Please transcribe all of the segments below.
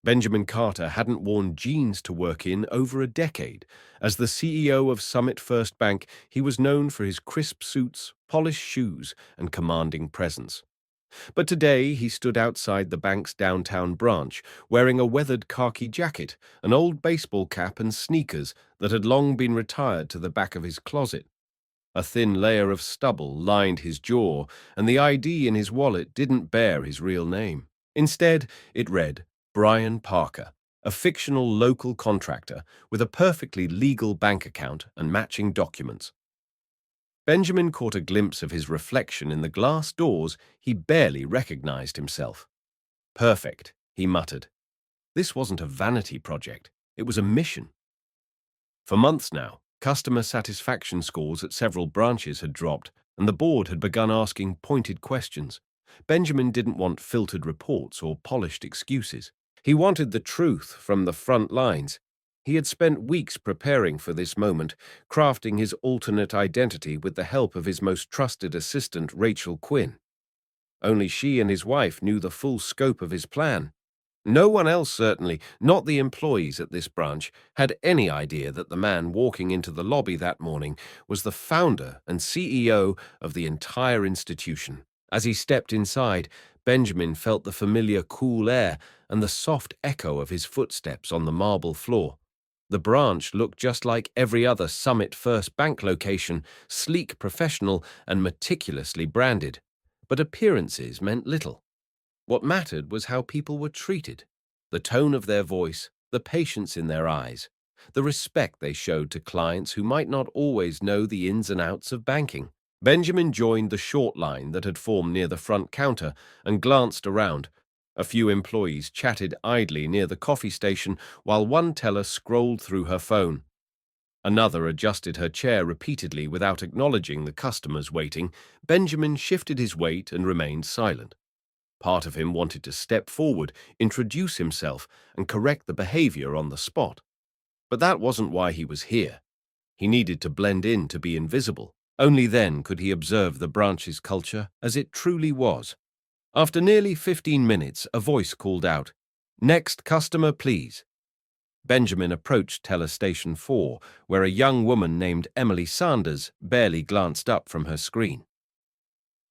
Benjamin Carter hadn't worn jeans to work in over a decade. As the CEO of Summit First Bank, he was known for his crisp suits, polished shoes, and commanding presence. But today he stood outside the bank's downtown branch, wearing a weathered khaki jacket, an old baseball cap, and sneakers that had long been retired to the back of his closet. A thin layer of stubble lined his jaw, and the ID in his wallet didn't bear his real name. Instead, it read, Brian Parker, a fictional local contractor with a perfectly legal bank account and matching documents. Benjamin caught a glimpse of his reflection in the glass doors. He barely recognized himself. Perfect, he muttered. This wasn't a vanity project. It was a mission. For months now, customer satisfaction scores at several branches had dropped, and the board had begun asking pointed questions. Benjamin didn't want filtered reports or polished excuses. He wanted the truth from the front lines. He had spent weeks preparing for this moment, crafting his alternate identity with the help of his most trusted assistant, Rachel Quinn. Only she and his wife knew the full scope of his plan. No one else, certainly, not the employees at this branch, had any idea that the man walking into the lobby that morning was the founder and CEO of the entire institution. As he stepped inside, Benjamin felt the familiar cool air and the soft echo of his footsteps on the marble floor. The branch looked just like every other Summit First Bank location, sleek, professional, and meticulously branded. But appearances meant little. What mattered was how people were treated, the tone of their voice, the patience in their eyes, the respect they showed to clients who might not always know the ins and outs of banking. Benjamin joined the short line that had formed near the front counter and glanced around. A few employees chatted idly near the coffee station while one teller scrolled through her phone. Another adjusted her chair repeatedly without acknowledging the customers waiting. Benjamin shifted his weight and remained silent. Part of him wanted to step forward, introduce himself, and correct the behavior on the spot. But that wasn't why he was here. He needed to blend in to be invisible. Only then could he observe the branch's culture as it truly was. After nearly 15 minutes, a voice called out, "Next customer, please." Benjamin approached teller station 4, where a young woman named Emily Sanders barely glanced up from her screen.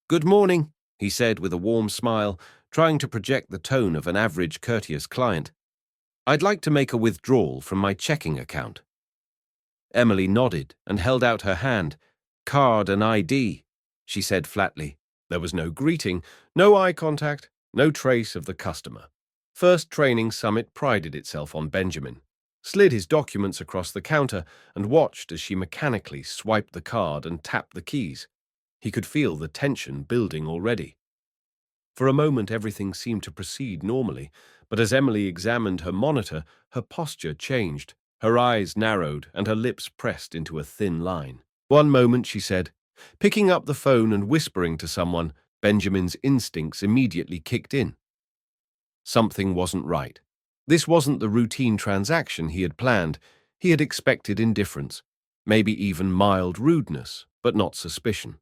"Good morning," he said with a warm smile, trying to project the tone of an average courteous client. "I'd like to make a withdrawal from my checking account." Emily nodded and held out her hand. "Card and ID," she said flatly. There was no greeting, no eye contact, no trace of the customer. First Training Summit prided itself on Benjamin, slid his documents across the counter, and watched as she mechanically swiped the card and tapped the keys. He could feel the tension building already. For a moment everything seemed to proceed normally, but as Emily examined her monitor, her posture changed. Her eyes narrowed and her lips pressed into a thin line. "One moment," she said. Picking up the phone and whispering to someone, Benjamin's instincts immediately kicked in. Something wasn't right. This wasn't the routine transaction he had planned. He had expected indifference, maybe even mild rudeness, but not suspicion.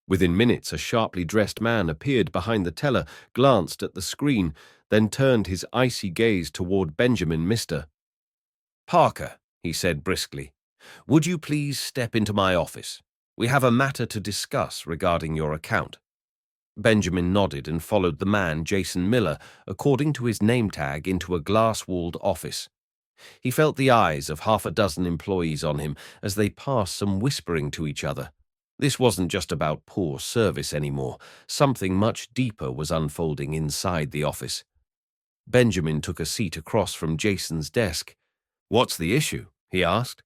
Within minutes, a sharply dressed man appeared behind the teller, glanced at the screen, then turned his icy gaze toward Benjamin. "Mr. Parker," he said briskly, "would you please step into my office? We have a matter to discuss regarding your account." Benjamin nodded and followed the man, Jason Miller, according to his name tag, into a glass-walled office. He felt the eyes of half a dozen employees on him as they passed some whispering to each other. This wasn't just about poor service anymore. Something much deeper was unfolding inside the office. Benjamin took a seat across from Jason's desk. "What's the issue?" he asked.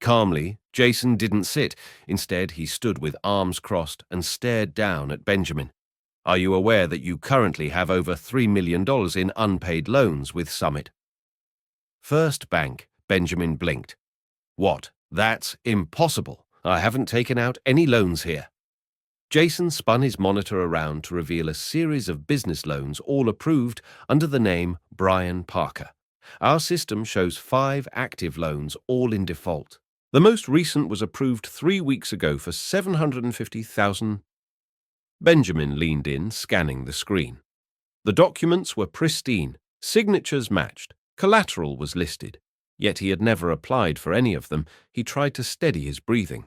Calmly, Jason didn't sit. Instead, he stood with arms crossed and stared down at Benjamin. "Are you aware that you currently have over $3 million in unpaid loans with Summit First Bank?" Benjamin blinked. "What? That's impossible. I haven't taken out any loans here." Jason spun his monitor around to reveal a series of business loans, all approved under the name Brian Parker. "Our system shows 5 active loans, all in default. The most recent was approved 3 weeks ago for $750,000. Benjamin leaned in, scanning the screen. The documents were pristine. Signatures matched. Collateral was listed. Yet he had never applied for any of them. He tried to steady his breathing.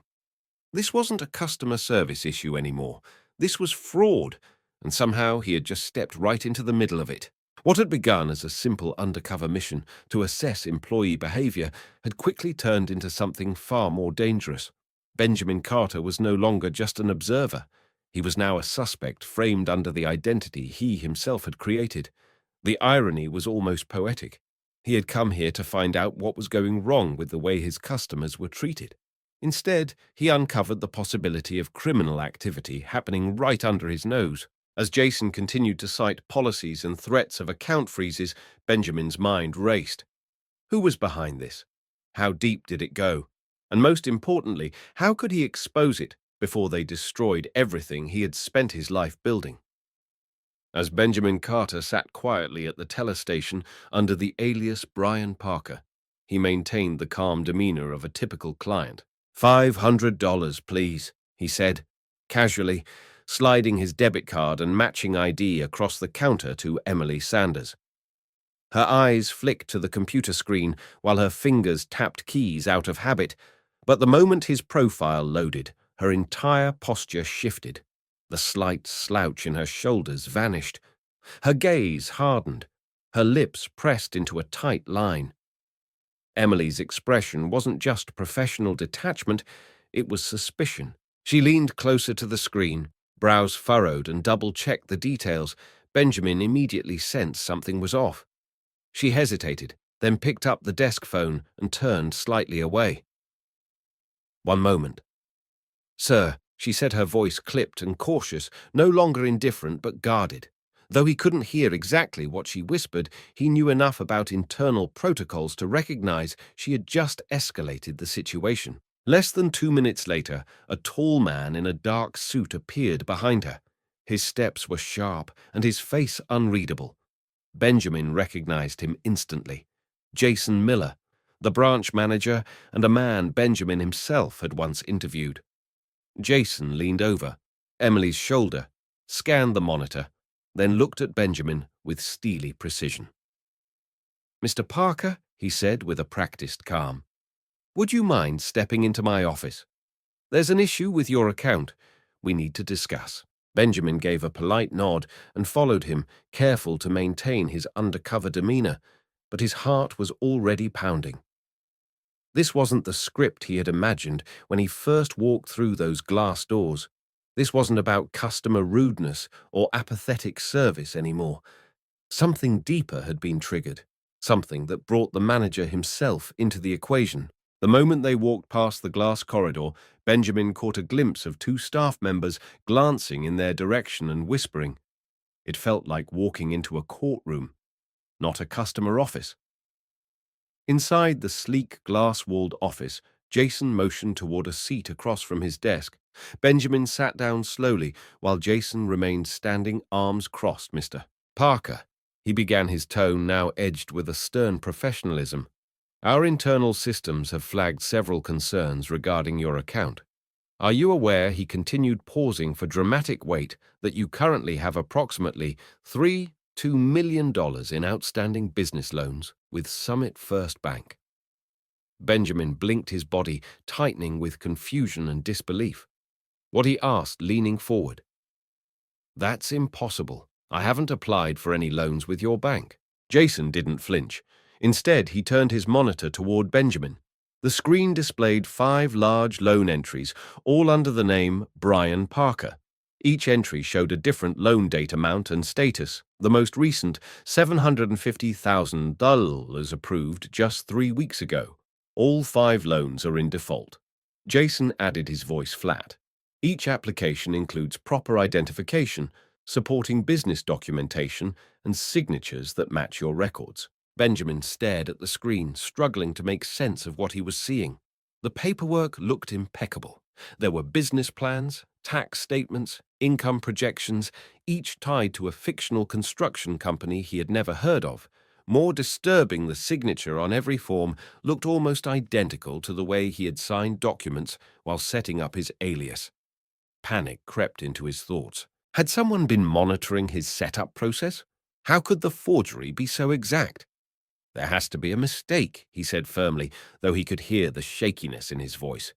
This wasn't a customer service issue anymore. This was fraud, and somehow he had just stepped right into the middle of it. What had begun as a simple undercover mission to assess employee behavior had quickly turned into something far more dangerous. Benjamin Carter was no longer just an observer. He was now a suspect framed under the identity he himself had created. The irony was almost poetic. He had come here to find out what was going wrong with the way his customers were treated. Instead, he uncovered the possibility of criminal activity happening right under his nose. As Jason continued to cite policies and threats of account freezes, Benjamin's mind raced. Who was behind this? How deep did it go? And most importantly, how could he expose it before they destroyed everything he had spent his life building? As Benjamin Carter sat quietly at the teller station under the alias Brian Parker, he maintained the calm demeanor of a typical client. $500, please, he said, casually, sliding his debit card and matching ID across the counter to Emily Sanders. Her eyes flicked to the computer screen while her fingers tapped keys out of habit, but the moment his profile loaded, her entire posture shifted. The slight slouch in her shoulders vanished. Her gaze hardened, her lips pressed into a tight line. Emily's expression wasn't just professional detachment, it was suspicion. She leaned closer to the screen, brows furrowed, and double-checked the details. Benjamin immediately sensed something was off. She hesitated, then picked up the desk phone and turned slightly away. "One moment." "Sir," she said, her voice clipped and cautious, no longer indifferent but guarded. Though he couldn't hear exactly what she whispered, he knew enough about internal protocols to recognize she had just escalated the situation. Less than 2 minutes later, a tall man in a dark suit appeared behind her. His steps were sharp and his face unreadable. Benjamin recognized him instantly. Jason Miller, the branch manager and a man Benjamin himself had once interviewed. Jason leaned over Emily's shoulder, scanned the monitor, then looked at Benjamin with steely precision. "Mr. Parker," he said with a practiced calm, "would you mind stepping into my office? There's an issue with your account we need to discuss." Benjamin gave a polite nod and followed him, careful to maintain his undercover demeanor, but his heart was already pounding. This wasn't the script he had imagined when he first walked through those glass doors. This wasn't about customer rudeness or apathetic service anymore. Something deeper had been triggered, something that brought the manager himself into the equation. The moment they walked past the glass corridor, Benjamin caught a glimpse of 2 staff members glancing in their direction and whispering. It felt like walking into a courtroom, not a customer office. Inside the sleek, glass-walled office, Jason motioned toward a seat across from his desk. Benjamin sat down slowly, while Jason remained standing, arms crossed. "Mr. Parker," he began, his tone now edged with a stern professionalism, "our internal systems have flagged several concerns regarding your account. Are you aware," he continued, pausing for dramatic weight, "that you currently have approximately $2 million in outstanding business loans with Summit First Bank?" Benjamin blinked, his body tightening with confusion and disbelief. What he asked, leaning forward. "That's impossible. I haven't applied for any loans with your bank." Jason didn't flinch. Instead, he turned his monitor toward Benjamin. The screen displayed 5 large loan entries, all under the name Brian Parker. Each entry showed a different loan date amount and status. The most recent, $750,000 approved just 3 weeks ago. All 5 loans are in default. Jason added, his voice flat. Each application includes proper identification, supporting business documentation, and signatures that match your records. Benjamin stared at the screen, struggling to make sense of what he was seeing. The paperwork looked impeccable. There were business plans, tax statements, income projections, each tied to a fictional construction company he had never heard of. More disturbing, the signature on every form looked almost identical to the way he had signed documents while setting up his alias. Panic crept into his thoughts. Had someone been monitoring his setup process? How could the forgery be so exact? There has to be a mistake, he said firmly, though he could hear the shakiness in his voice.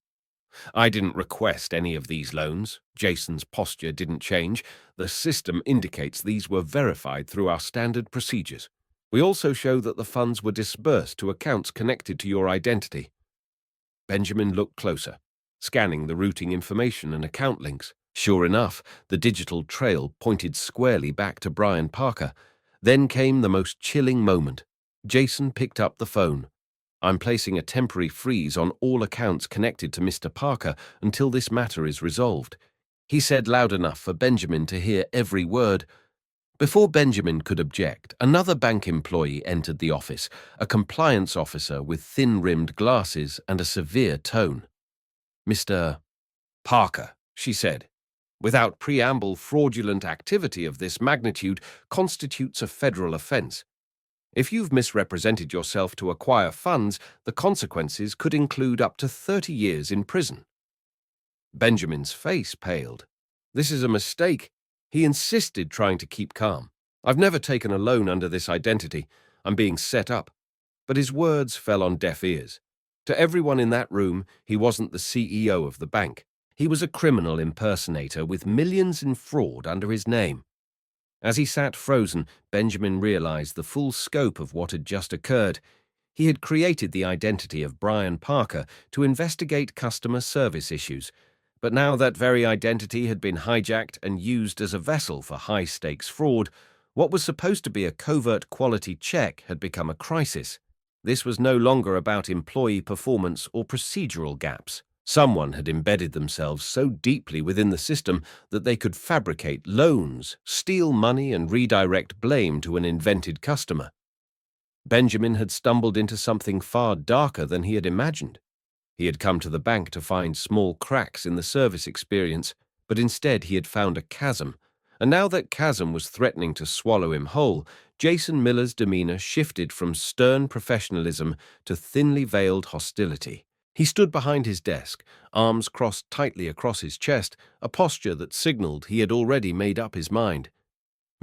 I didn't request any of these loans. Jason's posture didn't change. The system indicates these were verified through our standard procedures. We also show that the funds were disbursed to accounts connected to your identity. Benjamin looked closer, scanning the routing information and account links. Sure enough, the digital trail pointed squarely back to Brian Parker. Then came the most chilling moment. Jason picked up the phone. I'm placing a temporary freeze on all accounts connected to Mr. Parker until this matter is resolved, he said loud enough for Benjamin to hear every word. Before Benjamin could object, another bank employee entered the office, a compliance officer with thin-rimmed glasses and a severe tone. Mr. Parker, she said. Without preamble, fraudulent activity of this magnitude constitutes a federal offense. If you've misrepresented yourself to acquire funds, the consequences could include up to 30 years in prison. Benjamin's face paled. This is a mistake. He insisted, trying to keep calm. I've never taken a loan under this identity. I'm being set up. But his words fell on deaf ears. To everyone in that room, he wasn't the CEO of the bank. He was a criminal impersonator with millions in fraud under his name. As he sat frozen, Benjamin realized the full scope of what had just occurred. He had created the identity of Brian Parker to investigate customer service issues, but now that very identity had been hijacked and used as a vessel for high-stakes fraud, what was supposed to be a covert quality check had become a crisis. This was no longer about employee performance or procedural gaps. Someone had embedded themselves so deeply within the system that they could fabricate loans, steal money, and redirect blame to an invented customer. Benjamin had stumbled into something far darker than he had imagined. He had come to the bank to find small cracks in the service experience, but instead he had found a chasm. And now that chasm was threatening to swallow him whole, Jason Miller's demeanor shifted from stern professionalism to thinly veiled hostility. He stood behind his desk, arms crossed tightly across his chest, a posture that signaled he had already made up his mind.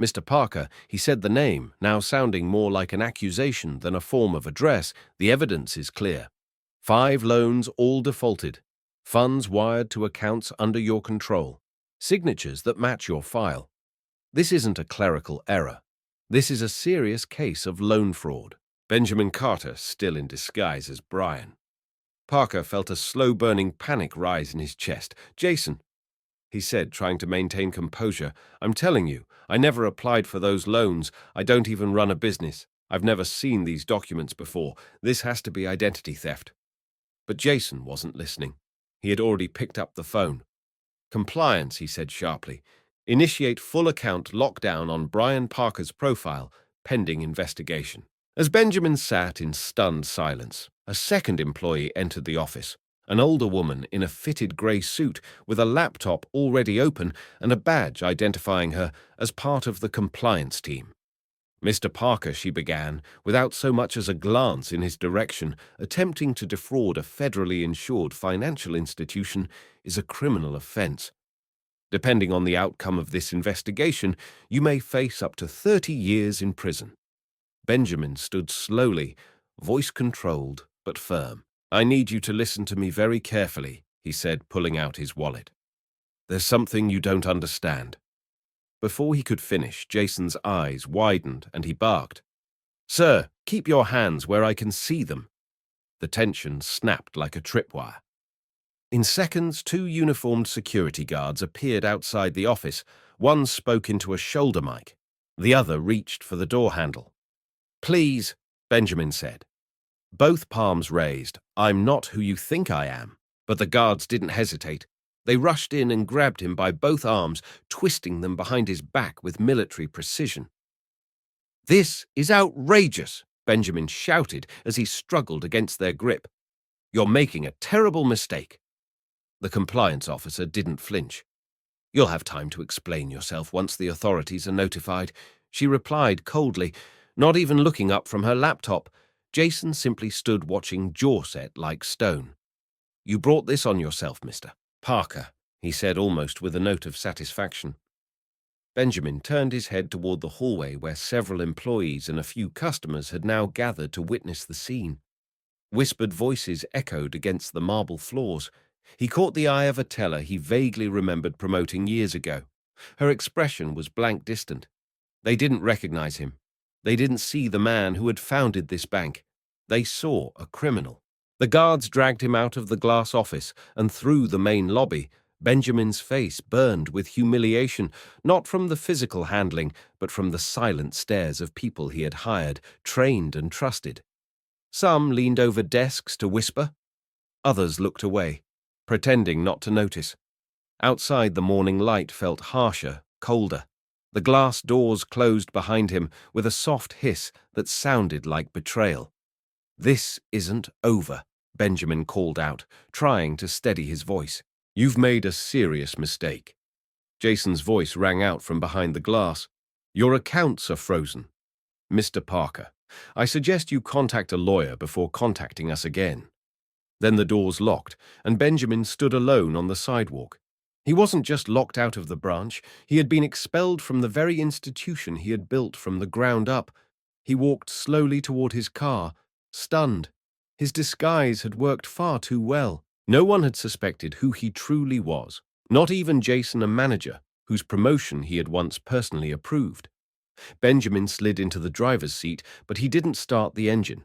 Mr. Parker, he said the name, now sounding more like an accusation than a form of address. The evidence is clear. 5 loans, all defaulted. Funds wired to accounts under your control. Signatures that match your file. This isn't a clerical error. This is a serious case of loan fraud. Benjamin Carter, still in disguise as Brian. Parker felt a slow-burning panic rise in his chest. Jason, he said, trying to maintain composure, I'm telling you, I never applied for those loans. I don't even run a business. I've never seen these documents before. This has to be identity theft. But Jason wasn't listening. He had already picked up the phone. Compliance, he said sharply. Initiate full account lockdown on Brian Parker's profile, pending investigation. As Benjamin sat in stunned silence, a second employee entered the office, an older woman in a fitted grey suit with a laptop already open and a badge identifying her as part of the compliance team. Mr. Parker, she began, without so much as a glance in his direction, attempting to defraud a federally insured financial institution is a criminal offense. Depending on the outcome of this investigation, you may face up to 30 years in prison. Benjamin stood slowly, voice controlled but firm. I need you to listen to me very carefully, he said, pulling out his wallet. There's something you don't understand. Before he could finish, Jason's eyes widened and he barked. Sir, keep your hands where I can see them. The tension snapped like a tripwire. In seconds, 2 uniformed security guards appeared outside the office. One spoke into a shoulder mic. The other reached for the door handle. Please, Benjamin said. Both palms raised. I'm not who you think I am. But the guards didn't hesitate. They rushed in and grabbed him by both arms, twisting them behind his back with military precision. This is outrageous, Benjamin shouted as he struggled against their grip. You're making a terrible mistake. The compliance officer didn't flinch. You'll have time to explain yourself once the authorities are notified, she replied coldly, not even looking up from her laptop. Jason simply stood watching, jaw set like stone. You brought this on yourself, Mr. Parker, he said almost with a note of satisfaction. Benjamin turned his head toward the hallway where several employees and a few customers had now gathered to witness the scene. Whispered voices echoed against the marble floors. He caught the eye of a teller he vaguely remembered promoting years ago. Her expression was blank distant. They didn't recognize him. They didn't see the man who had founded this bank. They saw a criminal. The guards dragged him out of the glass office and through the main lobby. Benjamin's face burned with humiliation, not from the physical handling, but from the silent stares of people he had hired, trained and trusted. Some leaned over desks to whisper. Others looked away, pretending not to notice. Outside, the morning light felt harsher, colder. The glass doors closed behind him with a soft hiss that sounded like betrayal. "This isn't over," Benjamin called out, trying to steady his voice. "You've made a serious mistake." Jason's voice rang out from behind the glass. "Your accounts are frozen. Mr. Parker, I suggest you contact a lawyer before contacting us again." Then the doors locked, and Benjamin stood alone on the sidewalk. He wasn't just locked out of the branch, he had been expelled from the very institution he had built from the ground up. He walked slowly toward his car, stunned. His disguise had worked far too well. No one had suspected who he truly was, not even Jason, a manager, whose promotion he had once personally approved. Benjamin slid into the driver's seat, but he didn't start the engine.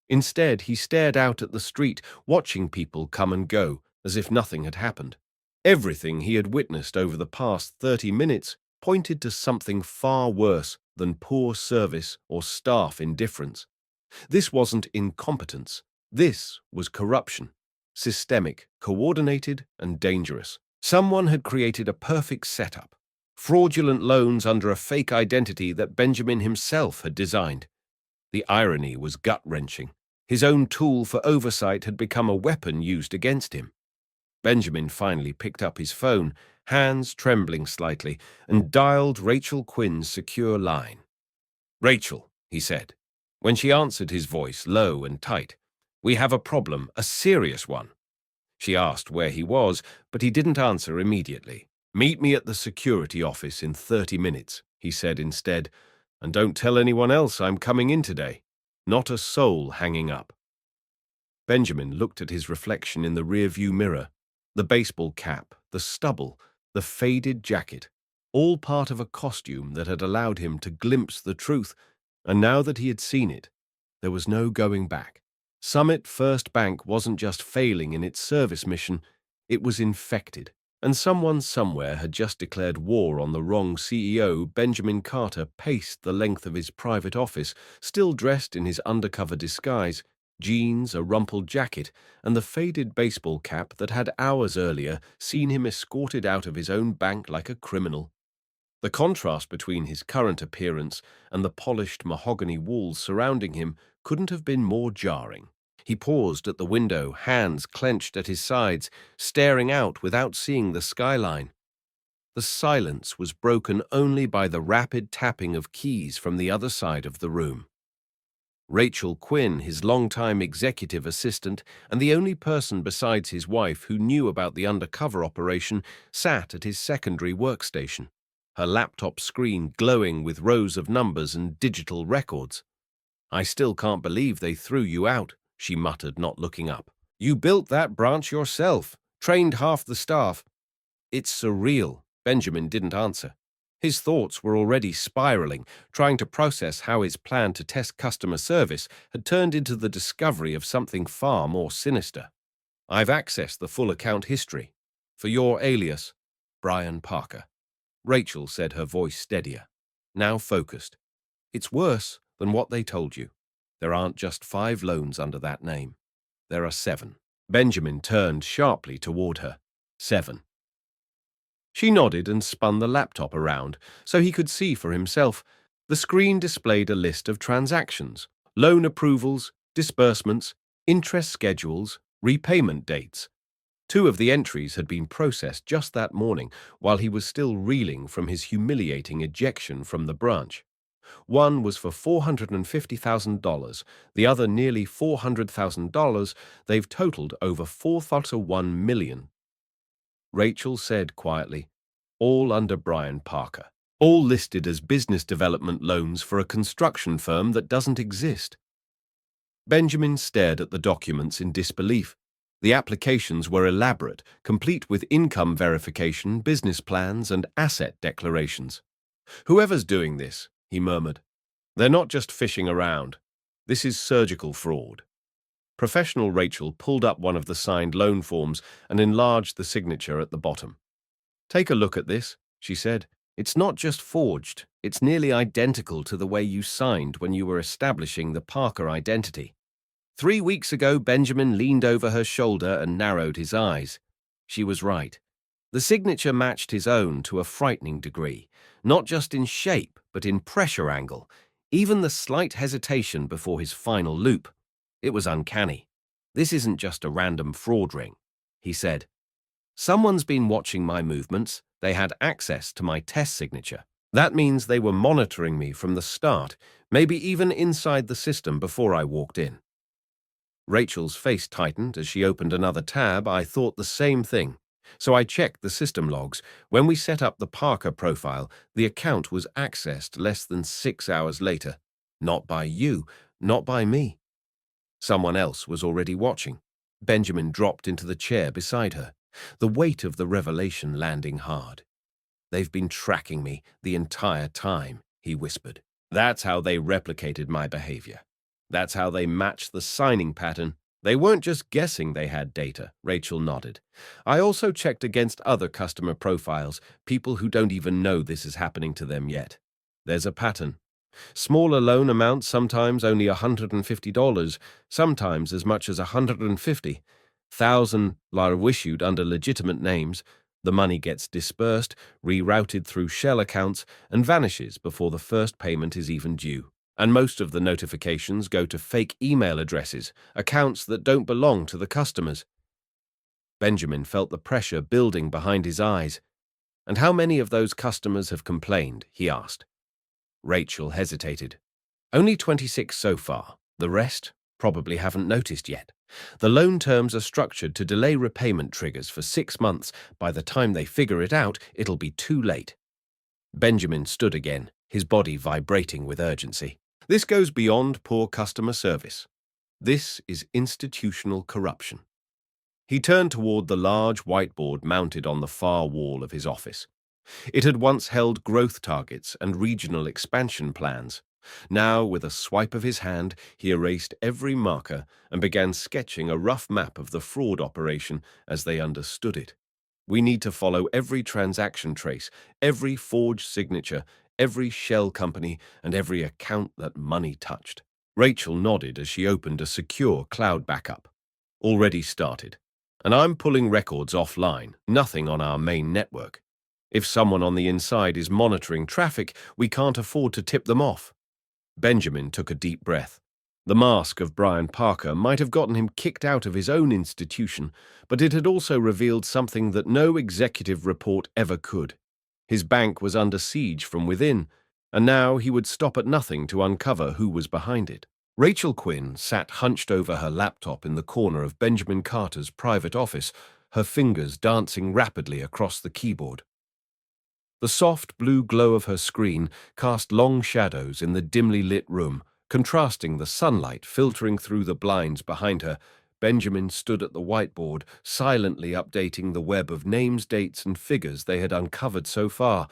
Instead, he stared out at the street, watching people come and go, as if nothing had happened. Everything he had witnessed over the past 30 minutes pointed to something far worse than poor service or staff indifference. This wasn't incompetence. This was corruption. Systemic, coordinated, and dangerous. Someone had created a perfect setup. Fraudulent loans under a fake identity that Benjamin himself had designed. The irony was gut-wrenching. His own tool for oversight had become a weapon used against him. Benjamin finally picked up his phone, hands trembling slightly, and dialed Rachel Quinn's secure line. "Rachel," he said. When she answered, his voice low and tight. "We have a problem, a serious one." She asked where he was, but he didn't answer immediately. "Meet me at the security office in 30 minutes, he said instead, "and don't tell anyone else I'm coming in today. Not a soul hanging up." Benjamin looked at his reflection in the rearview mirror. The baseball cap, the stubble, the faded jacket, all part of a costume that had allowed him to glimpse the truth, and now that he had seen it, there was no going back. Summit First Bank wasn't just failing in its service mission, it was infected, and someone somewhere had just declared war on the wrong CEO. Benjamin Carter paced the length of his private office, still dressed in his undercover disguise, jeans, a rumpled jacket, and the faded baseball cap that had hours earlier seen him escorted out of his own bank like a criminal. The contrast between his current appearance and the polished mahogany walls surrounding him couldn't have been more jarring. He paused at the window, hands clenched at his sides, staring out without seeing the skyline. The silence was broken only by the rapid tapping of keys from the other side of the room. Rachel Quinn, his longtime executive assistant and the only person besides his wife who knew about the undercover operation, sat at his secondary workstation, her laptop screen glowing with rows of numbers and digital records. "I still can't believe they threw you out," she muttered, not looking up. "You built that branch yourself, trained half the staff." "It's surreal." Benjamin didn't answer. His thoughts were already spiraling, trying to process how his plan to test customer service had turned into the discovery of something far more sinister. "I've accessed the full account history. For your alias, Brian Parker." Rachel said, her voice steadier, now focused. "It's worse than what they told you. There aren't just 5 loans under that name. There are 7. Benjamin turned sharply toward her. 7. She nodded and spun the laptop around so he could see for himself. The screen displayed a list of transactions, loan approvals, disbursements, interest schedules, repayment dates. 2 of the entries had been processed just that morning while he was still reeling from his humiliating ejection from the branch. One was for $450,000, the other nearly $400,000. They've totaled over $4.1 million. Rachel said quietly, "All under Brian Parker." all listed as business development loans for a construction firm that doesn't exist. Benjamin stared at the documents in disbelief. The applications were elaborate, complete with income verification, business plans, and asset declarations. "Whoever's doing this," he murmured, "they're not just fishing around. This is surgical fraud." Professional Rachel pulled up one of the signed loan forms and enlarged the signature at the bottom. "Take a look at this," she said. "It's not just forged, it's nearly identical to the way you signed when you were establishing the Parker identity." 3 weeks ago, Benjamin leaned over her shoulder and narrowed his eyes. She was right. The signature matched his own to a frightening degree, not just in shape, but in pressure angle, even the slight hesitation before his final loop. It was uncanny. "This isn't just a random fraud ring," he said. "Someone's been watching my movements. They had access to my test signature. That means they were monitoring me from the start, maybe even inside the system before I walked in." Rachel's face tightened as she opened another tab. "I thought the same thing. So I checked the system logs. When we set up the Parker profile, the account was accessed less than 6 hours later. Not by you, not by me. Someone else was already watching." Benjamin dropped into the chair beside her, the weight of the revelation landing hard. "They've been tracking me the entire time," he whispered. "That's how they replicated my behavior. That's how they matched the signing pattern. They weren't just guessing they had data," Rachel nodded. "I also checked against other customer profiles, people who don't even know this is happening to them yet. There's a pattern. Smaller loan amounts, sometimes only $150, sometimes as much as $150,000 are issued under legitimate names. The money gets dispersed, rerouted through shell accounts, and vanishes before the first payment is even due. And most of the notifications go to fake email addresses, accounts that don't belong to the customers." Benjamin felt the pressure building behind his eyes. "And how many of those customers have complained?" he asked. Rachel hesitated. "Only 26 so far. The rest probably haven't noticed yet. The loan terms are structured to delay repayment triggers for 6 months. By the time they figure it out, it'll be too late." Benjamin stood again, his body vibrating with urgency. "This goes beyond poor customer service. This is institutional corruption." He turned toward the large whiteboard mounted on the far wall of his office. It had once held growth targets and regional expansion plans. Now, with a swipe of his hand, he erased every marker and began sketching a rough map of the fraud operation as they understood it. "We need to follow every transaction trace, every forged signature, every shell company, and every account that money touched." Rachel nodded as she opened a secure cloud backup. "Already started. And I'm pulling records offline, nothing on our main network. If someone on the inside is monitoring traffic, we can't afford to tip them off." Benjamin took a deep breath. The mask of Brian Parker might have gotten him kicked out of his own institution, but it had also revealed something that no executive report ever could. His bank was under siege from within, and now he would stop at nothing to uncover who was behind it. Rachel Quinn sat hunched over her laptop in the corner of Benjamin Carter's private office, her fingers dancing rapidly across the keyboard. The soft blue glow of her screen cast long shadows in the dimly lit room, contrasting the sunlight filtering through the blinds behind her. Benjamin stood at the whiteboard, silently updating the web of names, dates, and figures they had uncovered so far.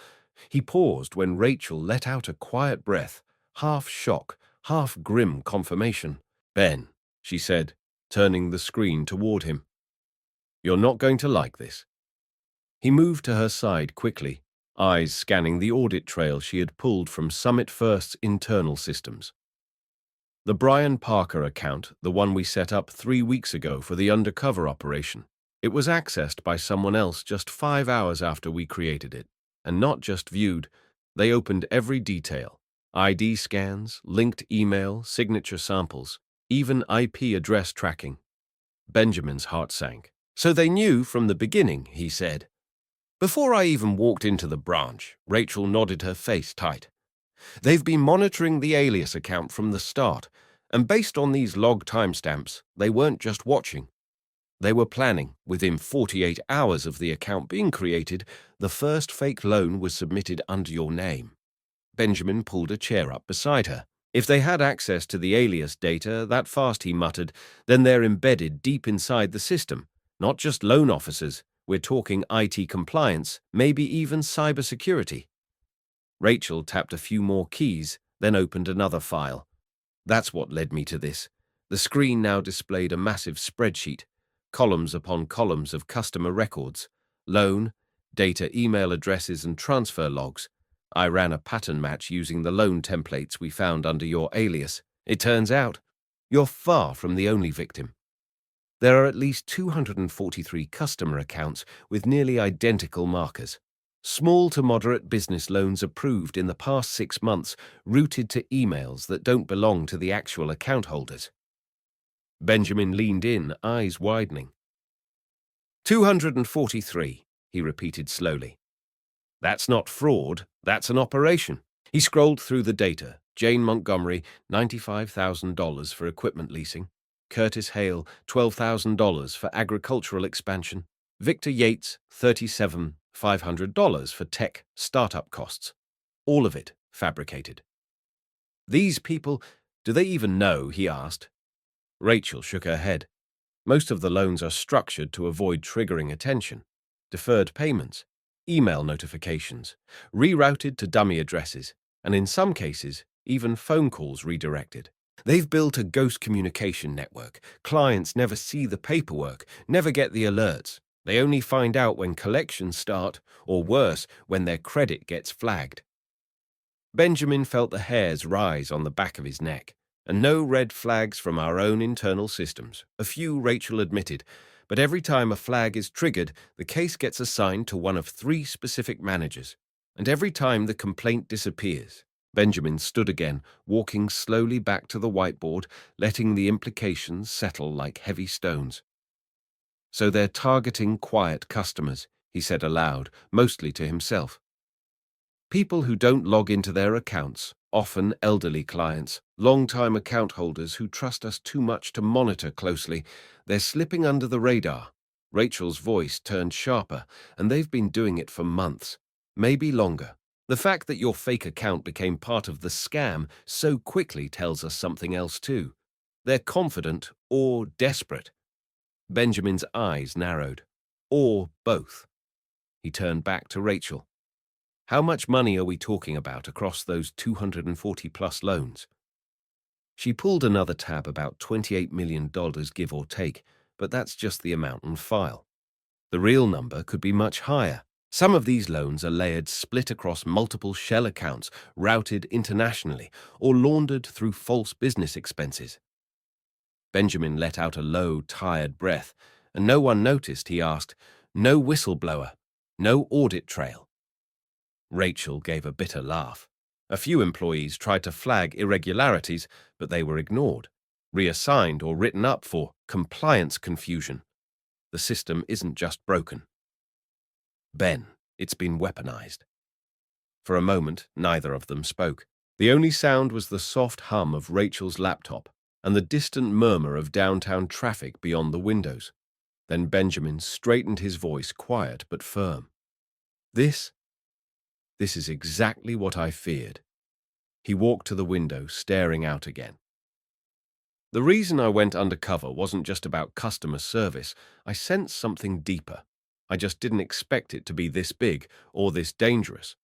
He paused when Rachel let out a quiet breath, half shock, half grim confirmation. "Ben," she said, turning the screen toward him. "You're not going to like this." He moved to her side quickly, eyes scanning the audit trail she had pulled from Summit First's internal systems. "The Brian Parker account, the one we set up 3 weeks ago for the Undercover operation. It was accessed by someone else just 5 hours after we created it. And not just viewed, they opened every detail. ID scans, linked email, signature samples, even IP address tracking." Benjamin's heart sank. "So they knew from the beginning," he said. "Before I even walked into the branch," Rachel nodded, her face tight. "They've been monitoring the alias account from the start, and based on these log timestamps, they weren't just watching. They were planning, within 48 hours of the account being created, the first fake loan was submitted under your name. Benjamin pulled a chair up beside her. If they had access to the alias data that fast, he muttered, then they're embedded deep inside the system. Not just loan officers, we're talking IT compliance, maybe even cybersecurity. Rachel tapped a few more keys, then opened another file. That's what led me to this. The screen now displayed a massive spreadsheet, columns upon columns of customer records, loan, data, email addresses, and transfer logs. I ran a pattern match using the loan templates we found under your alias. It turns out, you're far from the only victim. There are at least 243 customer accounts with nearly identical markers. Small to moderate business loans approved in the past 6 months, routed to emails that don't belong to the actual account holders. Benjamin leaned in, eyes widening. 243, he repeated slowly. That's not fraud, that's an operation. He scrolled through the data. Jane Montgomery, $95,000 for equipment leasing. Curtis Hale, $12,000 for agricultural expansion. Victor Yates, $37,500 for tech startup costs. All of it fabricated. These people, do they even know? He asked. Rachel shook her head. Most of the loans are structured to avoid triggering attention. Deferred payments, email notifications, rerouted to dummy addresses, and in some cases, even phone calls redirected. They've built a ghost communication network. Clients never see the paperwork, never get the alerts. They only find out when collections start, or worse, when their credit gets flagged. Benjamin felt the hairs rise on the back of his neck. And no red flags from our own internal systems. A few, Rachel admitted, but every time a flag is triggered, the case gets assigned to one of 3 specific managers. And every time the complaint disappears. Benjamin stood again, walking slowly back to the whiteboard, letting the implications settle like heavy stones. So they're targeting quiet customers, he said aloud, mostly to himself. People who don't log into their accounts, often elderly clients, long-time account holders who trust us too much to monitor closely. They're slipping under the radar. Rachel's voice turned sharper, and they've been doing it for months, maybe longer. The fact that your fake account became part of the scam so quickly tells us something else too. They're confident or desperate. Benjamin's eyes narrowed. Or both. He turned back to Rachel. How much money are we talking about across those 240-plus loans? She pulled another tab, about $28 million give or take, but that's just the amount on file. The real number could be much higher. Some of these loans are layered, split across multiple shell accounts, routed internationally, or laundered through false business expenses. Benjamin let out a low, tired breath, and no one noticed. He asked, no whistleblower, no audit trail. Rachel gave a bitter laugh. A few employees tried to flag irregularities, but they were ignored, reassigned or written up for compliance confusion. The system isn't just broken. Ben, it's been weaponized. For a moment, neither of them spoke. The only sound was the soft hum of Rachel's laptop and the distant murmur of downtown traffic beyond the windows. Then Benjamin straightened his voice, quiet but firm. This is exactly what I feared. He walked to the window, staring out again. The reason I went undercover wasn't just about customer service. I sensed something deeper. I just didn't expect it to be this big or this dangerous.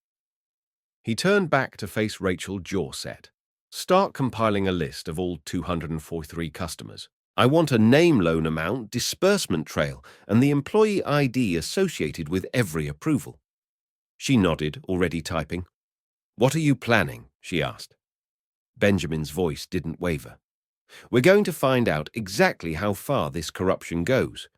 He turned back to face Rachel, jaw set. Start compiling a list of all 243 customers. I want a name, loan amount, disbursement trail, and the employee ID associated with every approval. She nodded, already typing. What are you planning? She asked. Benjamin's voice didn't waver. We're going to find out exactly how far this corruption goes,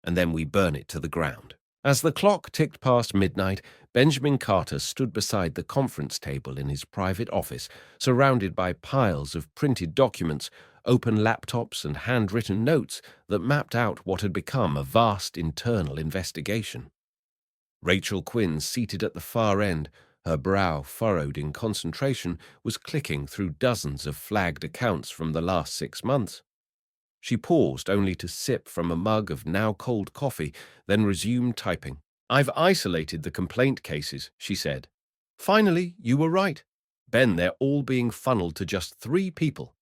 and then we burn it to the ground. As the clock ticked past midnight, Benjamin Carter stood beside the conference table in his private office, surrounded by piles of printed documents, open laptops, and handwritten notes that mapped out what had become a vast internal investigation. Rachel Quinn, seated at the far end, her brow furrowed in concentration, was clicking through dozens of flagged accounts from the last 6 months. She paused only to sip from a mug of now cold coffee, then resumed typing. I've isolated the complaint cases, she said. Finally, you were right. Ben, they're all being funneled to just 3 people.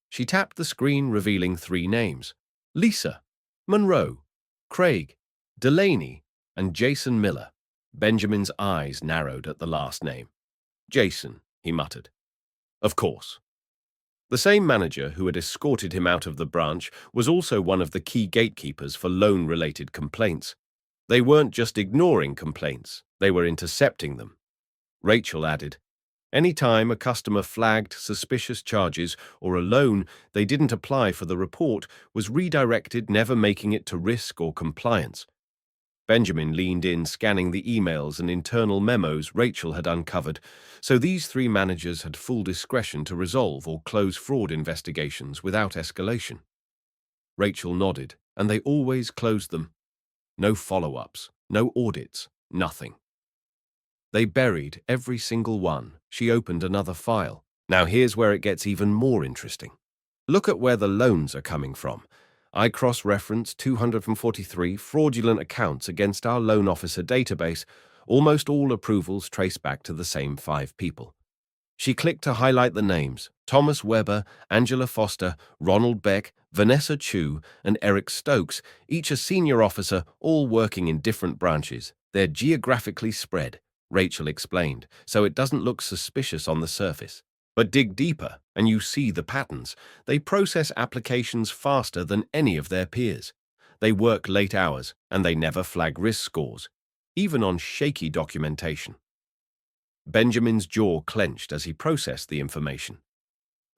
She tapped the screen, revealing 3 names: Lisa, Monroe, Craig, Delaney, and Jason Miller. Benjamin's eyes narrowed at the last name. Jason, he muttered. Of course. The same manager who had escorted him out of the branch was also one of the key gatekeepers for loan-related complaints. They weren't just ignoring complaints, they were intercepting them. Rachel added, any time a customer flagged suspicious charges or a loan they didn't apply for the report was redirected, never making it to risk or compliance. Benjamin leaned in, scanning the emails and internal memos Rachel had uncovered, so these 3 managers had full discretion to resolve or close fraud investigations without escalation. Rachel nodded, and they always closed them. No follow-ups, no audits, nothing. They buried every single one. She opened another file. Now here's where it gets even more interesting. Look at where the loans are coming from. I cross-referenced 243 fraudulent accounts against our loan officer database. Almost all approvals trace back to the same 5 people. She clicked to highlight the names: Thomas Weber, Angela Foster, Ronald Beck, Vanessa Chu, and Eric Stokes, each a senior officer, all working in different branches. They're geographically spread, Rachel explained, so it doesn't look suspicious on the surface. But dig deeper, and you see the patterns. They process applications faster than any of their peers. They work late hours, and they never flag risk scores, even on shaky documentation. Benjamin's jaw clenched as he processed the information.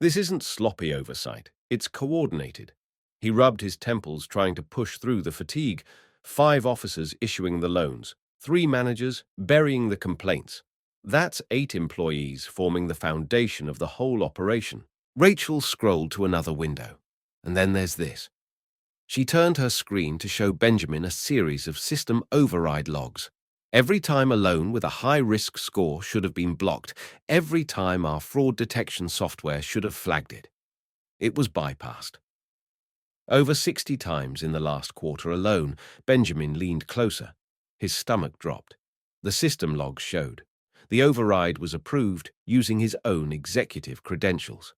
This isn't sloppy oversight, it's coordinated. He rubbed his temples, trying to push through the fatigue. 5 officers issuing the loans, 3 managers burying the complaints. That's 8 employees forming the foundation of the whole operation. Rachel scrolled to another window. And then there's this. She turned her screen to show Benjamin a series of system override logs. Every time a loan with a high-risk score should have been blocked, every time our fraud detection software should have flagged it. It was bypassed. Over 60 times in the last quarter alone. Benjamin leaned closer. His stomach dropped. The system logs showed. The override was approved using his own executive credentials.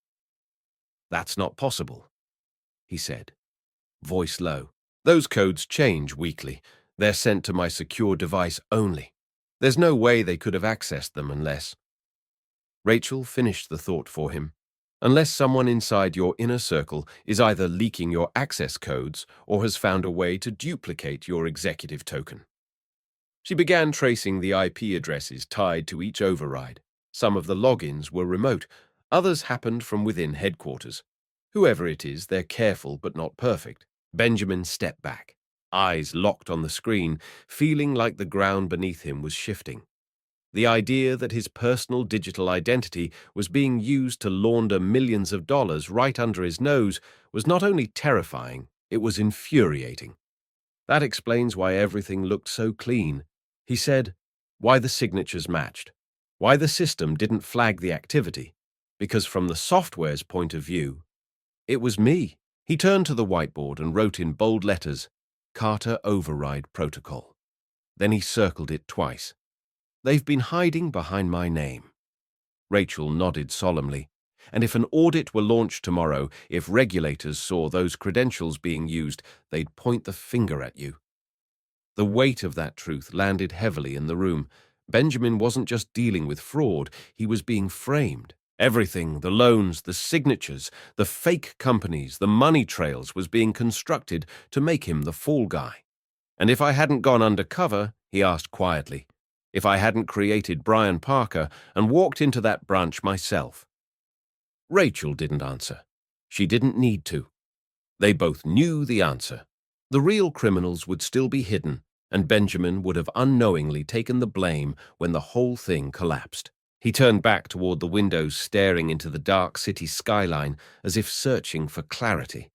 That's not possible, he said, voice low. Those codes change weekly. They're sent to my secure device only. There's no way they could have accessed them unless... Rachel finished the thought for him. Unless someone inside your inner circle is either leaking your access codes or has found a way to duplicate your executive token. She began tracing the IP addresses tied to each override. Some of the logins were remote, others happened from within headquarters. Whoever it is, they're careful but not perfect. Benjamin stepped back, eyes locked on the screen, feeling like the ground beneath him was shifting. The idea that his personal digital identity was being used to launder millions of dollars right under his nose was not only terrifying, it was infuriating. That explains why everything looked so clean, he said, why the signatures matched, why the system didn't flag the activity, because from the software's point of view, it was me. He turned to the whiteboard and wrote in bold letters, Carter Override Protocol. Then he circled it twice. They've been hiding behind my name. Rachel nodded solemnly. And if an audit were launched tomorrow, if regulators saw those credentials being used, they'd point the finger at you. The weight of that truth landed heavily in the room. Benjamin wasn't just dealing with fraud, he was being framed. Everything, the loans, the signatures, the fake companies, the money trails was being constructed to make him the fall guy. And if I hadn't gone undercover, he asked quietly, if I hadn't created Brian Parker and walked into that branch myself. Rachel didn't answer. She didn't need to. They both knew the answer. The real criminals would still be hidden, and Benjamin would have unknowingly taken the blame when the whole thing collapsed. He turned back toward the windows, staring into the dark city skyline as if searching for clarity.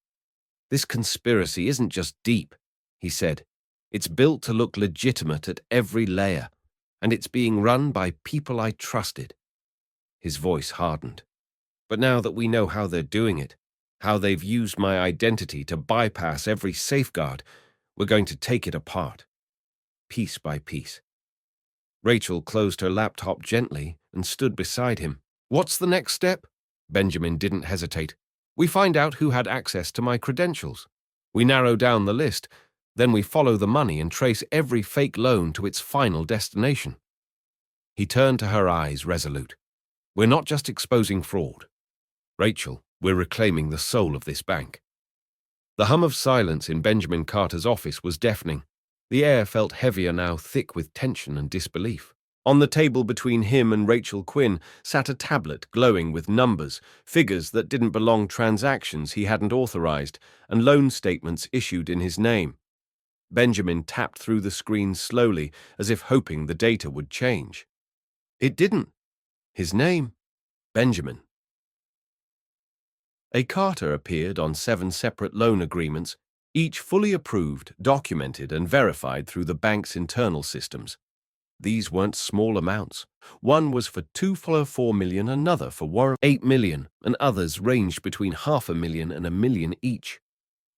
This conspiracy isn't just deep, he said. It's built to look legitimate at every layer, and it's being run by people I trusted. His voice hardened. But now that we know how they're doing it, how they've used my identity to bypass every safeguard. We're going to take it apart, piece by piece. Rachel closed her laptop gently and stood beside him. What's the next step? Benjamin didn't hesitate. We find out who had access to my credentials. We narrow down the list. Then we follow the money and trace every fake loan to its final destination. He turned to her eyes, resolute. We're not just exposing fraud. Rachel, we're reclaiming the soul of this bank. The hum of silence in Benjamin Carter's office was deafening. The air felt heavier now, thick with tension and disbelief. On the table between him and Rachel Quinn sat a tablet glowing with numbers, figures that didn't belong, transactions he hadn't authorized, and loan statements issued in his name. Benjamin tapped through the screen slowly, as if hoping the data would change. It didn't. His name, Benjamin. A Carter appeared on 7 separate loan agreements, each fully approved, documented, and verified through the bank's internal systems. These weren't small amounts. One was for $2.4 million, another for $8 million, and others ranged between $500,000 and $1 million each.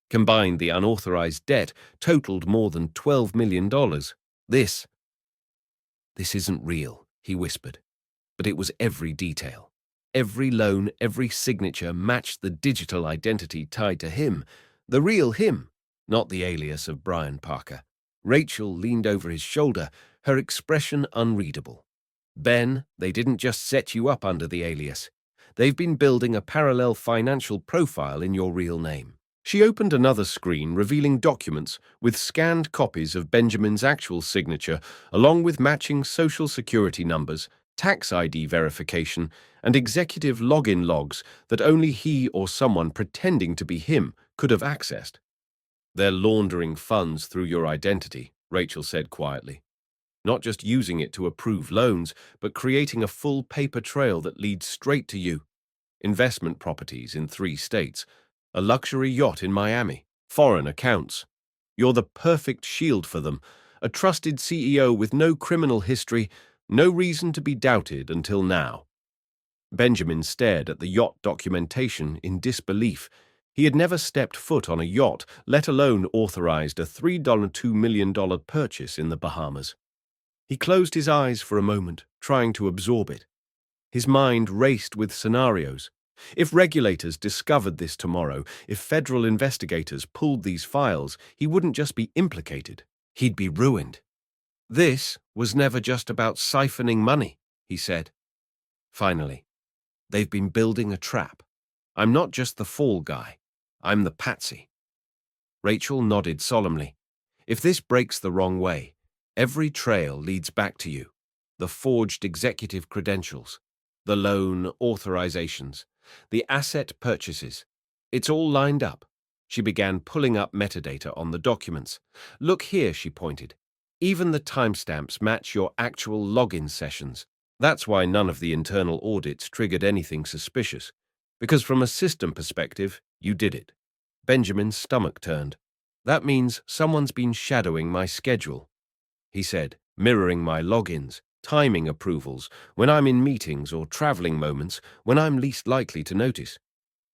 Combined, the unauthorized debt totaled more than $12 million. This isn't real, he whispered. But it was every detail. Every loan, every signature matched the digital identity tied to him, the real him, not the alias of Brian Parker. Rachel leaned over his shoulder, her expression unreadable. Ben, they didn't just set you up under the alias. They've been building a parallel financial profile in your real name. She opened another screen revealing documents with scanned copies of Benjamin's actual signature, along with matching social security numbers, tax ID verification, and executive login logs that only he or someone pretending to be him could have accessed. They're laundering funds through your identity, Rachel said quietly. Not just using it to approve loans, but creating a full paper trail that leads straight to you. Investment properties in 3 states, a luxury yacht in Miami, foreign accounts. You're the perfect shield for them, a trusted CEO with no criminal history, no reason to be doubted until now. Benjamin stared at the yacht documentation in disbelief. He had never stepped foot on a yacht, let alone authorized a $3.2 million purchase in the Bahamas. He closed his eyes for a moment, trying to absorb it. His mind raced with scenarios. If regulators discovered this tomorrow, if federal investigators pulled these files, he wouldn't just be implicated, he'd be ruined. This was never just about siphoning money, he said. Finally, they've been building a trap. I'm not just the fall guy, I'm the patsy. Rachel nodded solemnly. If this breaks the wrong way, every trail leads back to you. The forged executive credentials, the loan authorizations, the asset purchases. It's all lined up. She began pulling up metadata on the documents. Look here, she pointed. Even the timestamps match your actual login sessions. That's why none of the internal audits triggered anything suspicious, because from a system perspective, you did it. Benjamin's stomach turned. That means someone's been shadowing my schedule, he said, mirroring my logins, timing approvals, when I'm in meetings or traveling moments when I'm least likely to notice.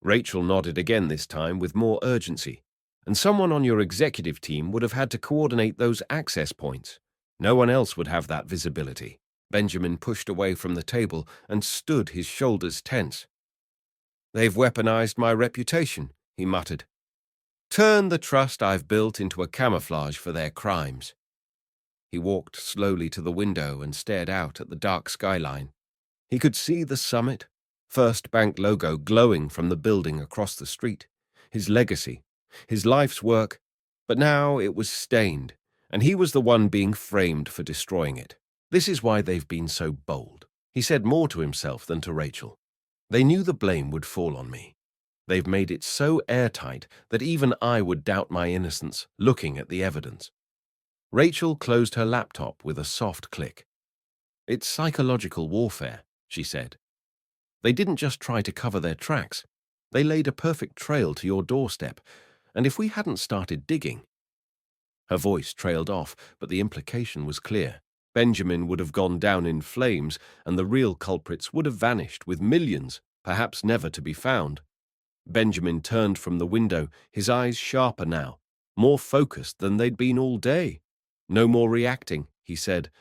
Rachel nodded again, this time with more urgency. And someone on your executive team would have had to coordinate those access points. No one else would have that visibility. Benjamin pushed away from the table and stood, his shoulders tense. They've weaponized my reputation, he muttered. Turn the trust I've built into a camouflage for their crimes. He walked slowly to the window and stared out at the dark skyline. He could see the Summit, First Bank logo glowing from the building across the street. His legacy, his life's work, but now it was stained, and he was the one being framed for destroying it. This is why they've been so bold. He said more to himself than to Rachel. They knew the blame would fall on me. They've made it so airtight that even I would doubt my innocence, looking at the evidence. Rachel closed her laptop with a soft click. It's psychological warfare, she said. They didn't just try to cover their tracks. They laid a perfect trail to your doorstep, and if we hadn't started digging... Her voice trailed off, but the implication was clear. Benjamin would have gone down in flames, and the real culprits would have vanished with millions, perhaps never to be found. Benjamin turned from the window, his eyes sharper now, more focused than they'd been all day. "No more reacting," he said.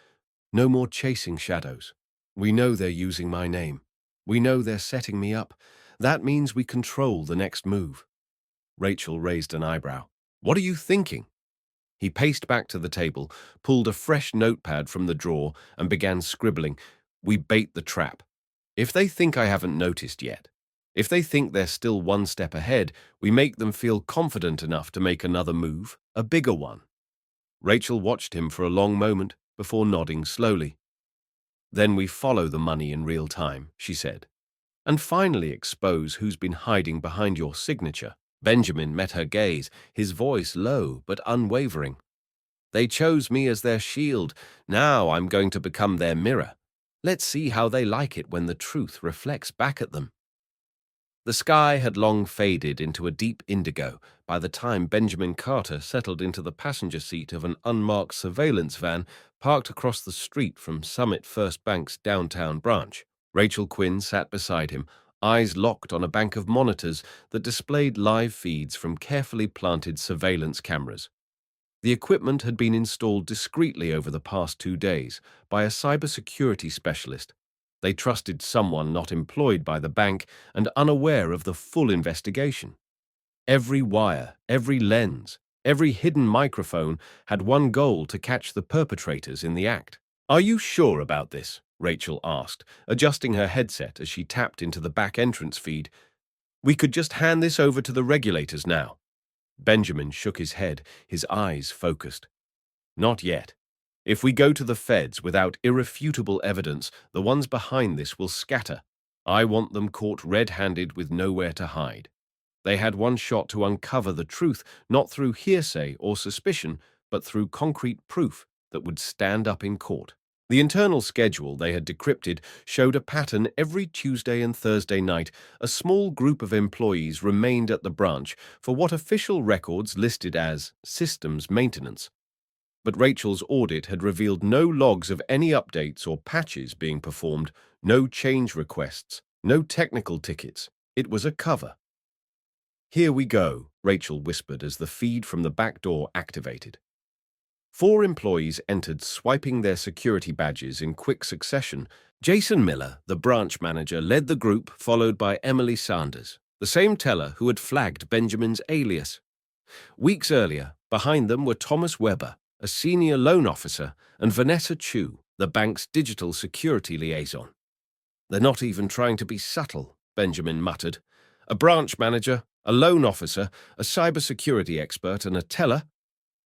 "No more chasing shadows. We know they're using my name. We know they're setting me up. That means we control the next move." Rachel raised an eyebrow. "What are you thinking?" He paced back to the table, pulled a fresh notepad from the drawer, and began scribbling. "We bait the trap. If they think I haven't noticed yet, if they think they're still one step ahead, we make them feel confident enough to make another move, a bigger one." Rachel watched him for a long moment before nodding slowly. "Then we follow the money in real time," she said, "and finally expose who's been hiding behind your signature." Benjamin met her gaze, his voice low but unwavering. "They chose me as their shield. Now I'm going to become their mirror. Let's see how they like it when the truth reflects back at them." The sky had long faded into a deep indigo by the time Benjamin Carter settled into the passenger seat of an unmarked surveillance van parked across the street from Summit First Bank's downtown branch. Rachel Quinn sat beside him, eyes locked on a bank of monitors that displayed live feeds from carefully planted surveillance cameras. The equipment had been installed discreetly over the past 2 days by a cybersecurity specialist. They trusted someone not employed by the bank and unaware of the full investigation. Every wire, every lens, every hidden microphone had one goal: to catch the perpetrators in the act. "Are you sure about this?" Rachel asked, adjusting her headset as she tapped into the back entrance feed. "We could just hand this over to the regulators now." Benjamin shook his head, his eyes focused. "Not yet. If we go to the feds without irrefutable evidence, the ones behind this will scatter. I want them caught red-handed with nowhere to hide. They had one shot to uncover the truth, not through hearsay or suspicion, but through concrete proof that would stand up in court." The internal schedule they had decrypted showed a pattern. Every Tuesday and Thursday night, a small group of employees remained at the branch for what official records listed as systems maintenance. But Rachel's audit had revealed no logs of any updates or patches being performed, no change requests, no technical tickets. It was a cover. "Here we go," Rachel whispered as the feed from the back door activated. 4 employees entered, swiping their security badges in quick succession. Jason Miller, the branch manager, led the group, followed by Emily Sanders, the same teller who had flagged Benjamin's alias. Weeks earlier, behind them were Thomas Weber, a senior loan officer, and Vanessa Chu, the bank's digital security liaison. "They're not even trying to be subtle," Benjamin muttered. "A branch manager, a loan officer, a cybersecurity expert, and a teller,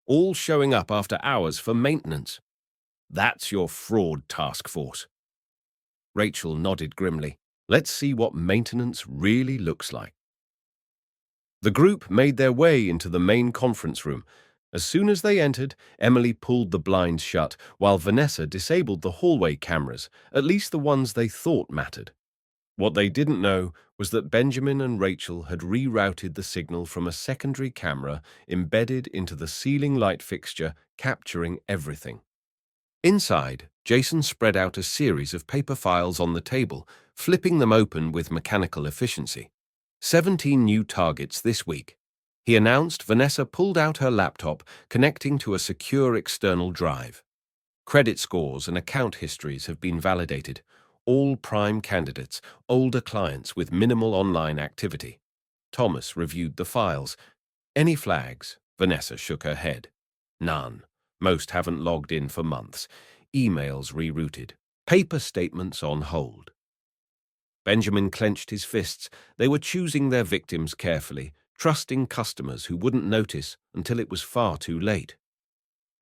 all showing up after hours for maintenance. That's your fraud task force." Rachel nodded grimly. "Let's see what maintenance really looks like." The group made their way into the main conference room. As soon as they entered, Emily pulled the blinds shut, while Vanessa disabled the hallway cameras, at least the ones they thought mattered. What they didn't know was that Benjamin and Rachel had rerouted the signal from a secondary camera embedded into the ceiling light fixture, capturing everything. Inside, Jason spread out a series of paper files on the table, flipping them open with mechanical efficiency. 17 new targets this week. He announced. Vanessa pulled out her laptop, connecting to a secure external drive. Credit scores and account histories have been validated. All prime candidates, older clients with minimal online activity. Thomas reviewed the files. "Any flags?" Vanessa shook her head. "None. Most haven't logged in for months. Emails rerouted. Paper statements on hold." Benjamin clenched his fists. They were choosing their victims carefully, trusting customers who wouldn't notice until it was far too late.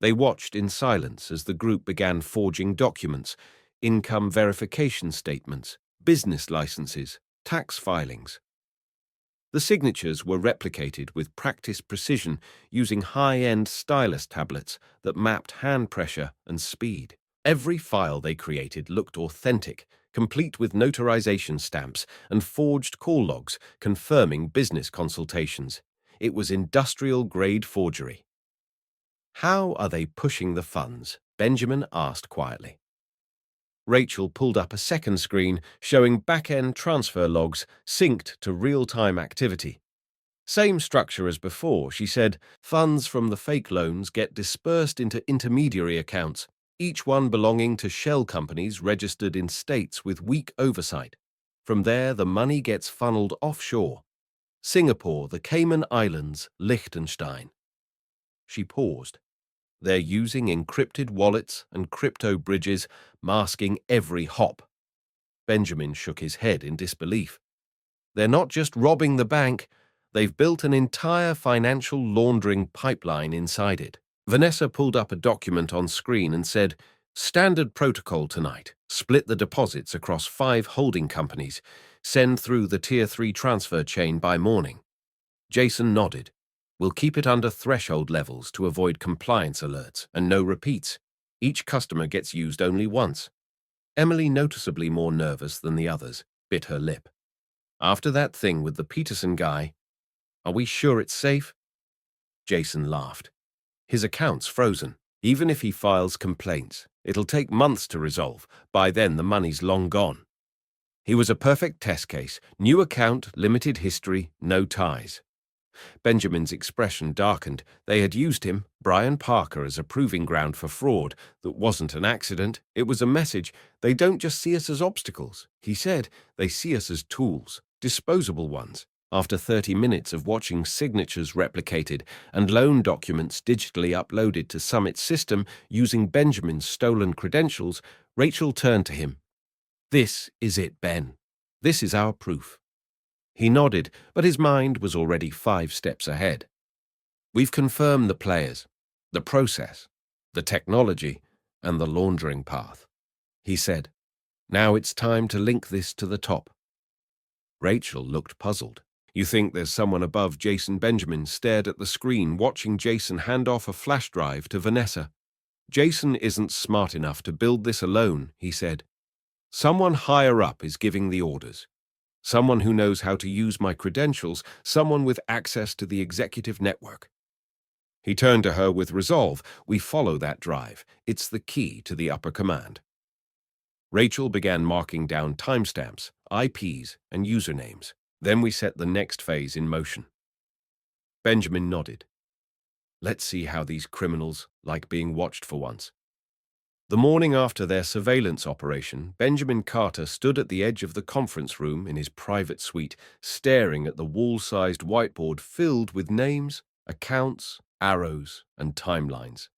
They watched in silence as the group began forging documents: income verification statements, business licenses, tax filings. The signatures were replicated with practiced precision using high-end stylus tablets that mapped hand pressure and speed. Every file they created looked authentic, complete with notarization stamps and forged call logs confirming business consultations. It was industrial-grade forgery. "How are they pushing the funds?" Benjamin asked quietly. Rachel pulled up a second screen showing back-end transfer logs synced to real-time activity. Same structure as before, she said. Funds from the fake loans get dispersed into intermediary accounts, each one belonging to shell companies registered in states with weak oversight. From there, the money gets funneled offshore. Singapore, the Cayman Islands, Liechtenstein. She paused. They're using encrypted wallets and crypto bridges, masking every hop. Benjamin shook his head in disbelief. They're not just robbing the bank, they've built an entire financial laundering pipeline inside it. Vanessa pulled up a document on screen and said, "Standard protocol tonight. Split the deposits across 5 holding companies. Send through the Tier 3 transfer chain by morning." Jason nodded. "We'll keep it under threshold levels to avoid compliance alerts and no repeats. Each customer gets used only once." Emily, noticeably more nervous than the others, bit her lip. "After that thing with the Peterson guy, are we sure it's safe?" Jason laughed. "His account's frozen. Even if he files complaints, it'll take months to resolve. By then, the money's long gone. He was a perfect test case. New account, limited history, no ties." Benjamin's expression darkened. They had used him, Brian Parker, as a proving ground for fraud. That wasn't an accident. It was a message. They don't just see us as obstacles. He said they see us as tools, disposable ones. After 30 minutes of watching signatures replicated and loan documents digitally uploaded to Summit's system using Benjamin's stolen credentials, Rachel turned to him. "This is it, Ben. This is our proof." He nodded, but his mind was already 5 steps ahead. "We've confirmed the players, the process, the technology, and the laundering path," he said. "Now it's time to link this to the top." Rachel looked puzzled. "You think there's someone above Jason?" Benjamin stared at the screen, watching Jason hand off a flash drive to Vanessa. "Jason isn't smart enough to build this alone," he said. "Someone higher up is giving the orders. Someone who knows how to use my credentials, someone with access to the executive network." He turned to her with resolve. "We follow that drive. It's the key to the upper command." Rachel began marking down timestamps, IPs, and usernames. "Then we set the next phase in motion." Benjamin nodded. "Let's see how these criminals like being watched for once." The morning after their surveillance operation, Benjamin Carter stood at the edge of the conference room in his private suite, staring at the wall-sized whiteboard filled with names, accounts, arrows, and timelines.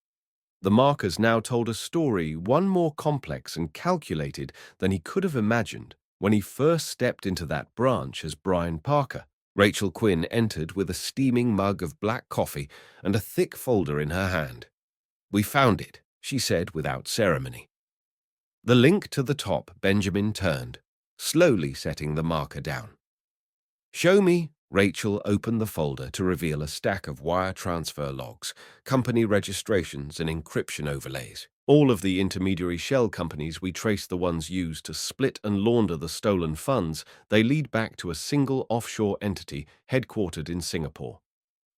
The markers now told a story, one more complex and calculated than he could have imagined when he first stepped into that branch as Brian Parker. Rachel Quinn entered with a steaming mug of black coffee and a thick folder in her hand. "We found it," she said without ceremony. The link to the top. Benjamin turned, slowly setting the marker down. "Show me." Rachel opened the folder to reveal a stack of wire transfer logs, company registrations, and encryption overlays. All of the intermediary shell companies we traced, the ones used to split and launder the stolen funds, they lead back to a single offshore entity headquartered in Singapore.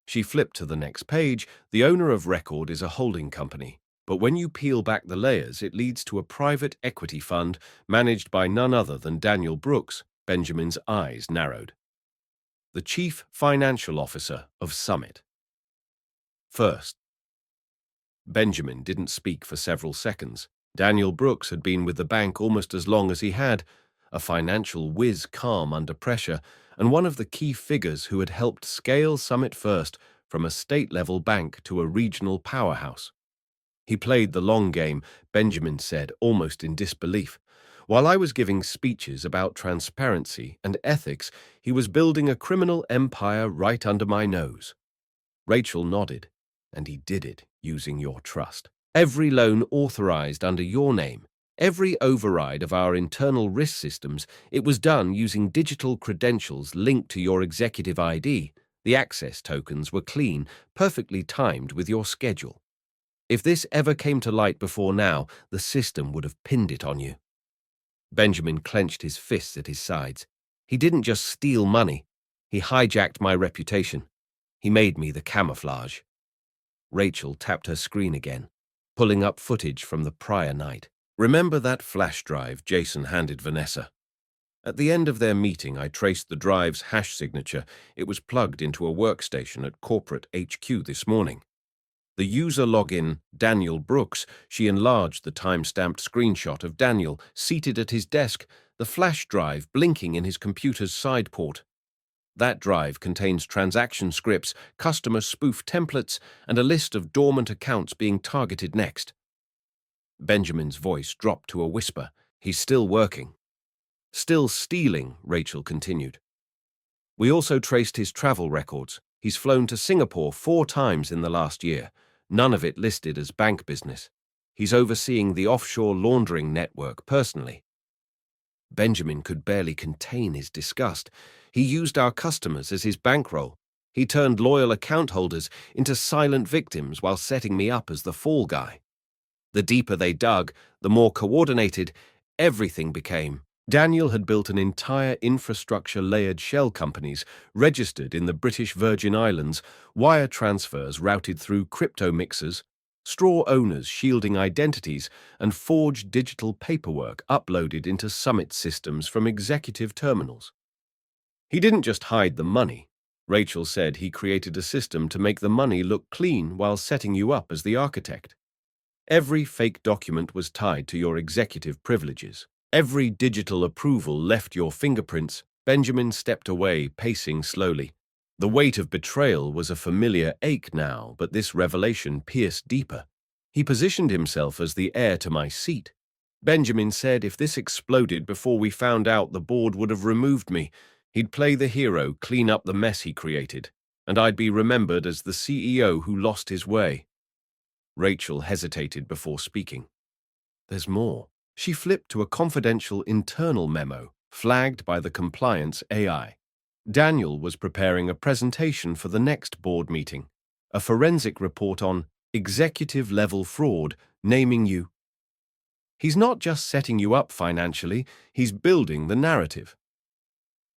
She flipped to the next page. The owner of record is a holding company. But when you peel back the layers, it leads to a private equity fund managed by none other than Daniel Brooks. Benjamin's eyes narrowed. The chief financial officer of Summit. First. Benjamin didn't speak for several seconds. Daniel Brooks had been with the bank almost as long as he had, a financial whiz, calm under pressure, and one of the key figures who had helped scale Summit First from a state-level bank to a regional powerhouse. "He played the long game," Benjamin said, almost in disbelief. "While I was giving speeches about transparency and ethics, he was building a criminal empire right under my nose." Rachel nodded. "And he did it using your trust. Every loan authorized under your name, every override of our internal risk systems, it was done using digital credentials linked to your executive ID. The access tokens were clean, perfectly timed with your schedule. If this ever came to light before now, the system would have pinned it on you." Benjamin clenched his fists at his sides. "He didn't just steal money. He hijacked my reputation. He made me the camouflage." Rachel tapped her screen again, pulling up footage from the prior night. Remember that flash drive Jason handed Vanessa? At the end of their meeting, I traced the drive's hash signature. It was plugged into a workstation at corporate HQ this morning. The user login, Daniel Brooks, she enlarged the time-stamped screenshot of Daniel seated at his desk, the flash drive blinking in his computer's side port. That drive contains transaction scripts, customer spoof templates, and a list of dormant accounts being targeted next. Benjamin's voice dropped to a whisper. He's still working. Still stealing, Rachel continued. We also traced his travel records. He's flown to Singapore 4 times in the last year, none of it listed as bank business. He's overseeing the offshore laundering network personally. Benjamin could barely contain his disgust. He used our customers as his bankroll. He turned loyal account holders into silent victims while setting me up as the fall guy. The deeper they dug, the more coordinated everything became. Daniel had built an entire infrastructure-layered shell companies registered in the British Virgin Islands, wire transfers routed through crypto mixers, straw owners shielding identities, and forged digital paperwork uploaded into Summit systems from executive terminals. He didn't just hide the money. Rachel said he created a system to make the money look clean while setting you up as the architect. Every fake document was tied to your executive privileges. Every digital approval left your fingerprints. Benjamin stepped away, pacing slowly. The weight of betrayal was a familiar ache now, but this revelation pierced deeper. He positioned himself as the heir to my seat. Benjamin said if this exploded before we found out, the board would have removed me. He'd play the hero, clean up the mess he created, and I'd be remembered as the CEO who lost his way. Rachel hesitated before speaking. There's more. She flipped to a confidential internal memo, flagged by the compliance AI. Daniel was preparing a presentation for the next board meeting, a forensic report on executive-level fraud, naming you. He's not just setting you up financially, he's building the narrative.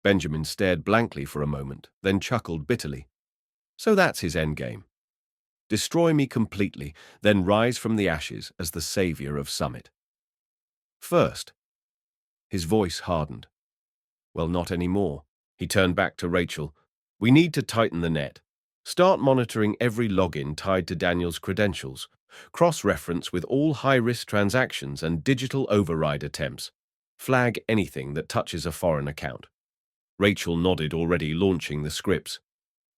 Benjamin stared blankly for a moment, then chuckled bitterly. So that's his endgame. Destroy me completely, then rise from the ashes as the savior of Summit. First. His voice hardened. Well, not anymore. He turned back to Rachel. We need to tighten the net. Start monitoring every login tied to Daniel's credentials. Cross-reference with all high-risk transactions and digital override attempts. Flag anything that touches a foreign account. Rachel nodded, already launching the scripts.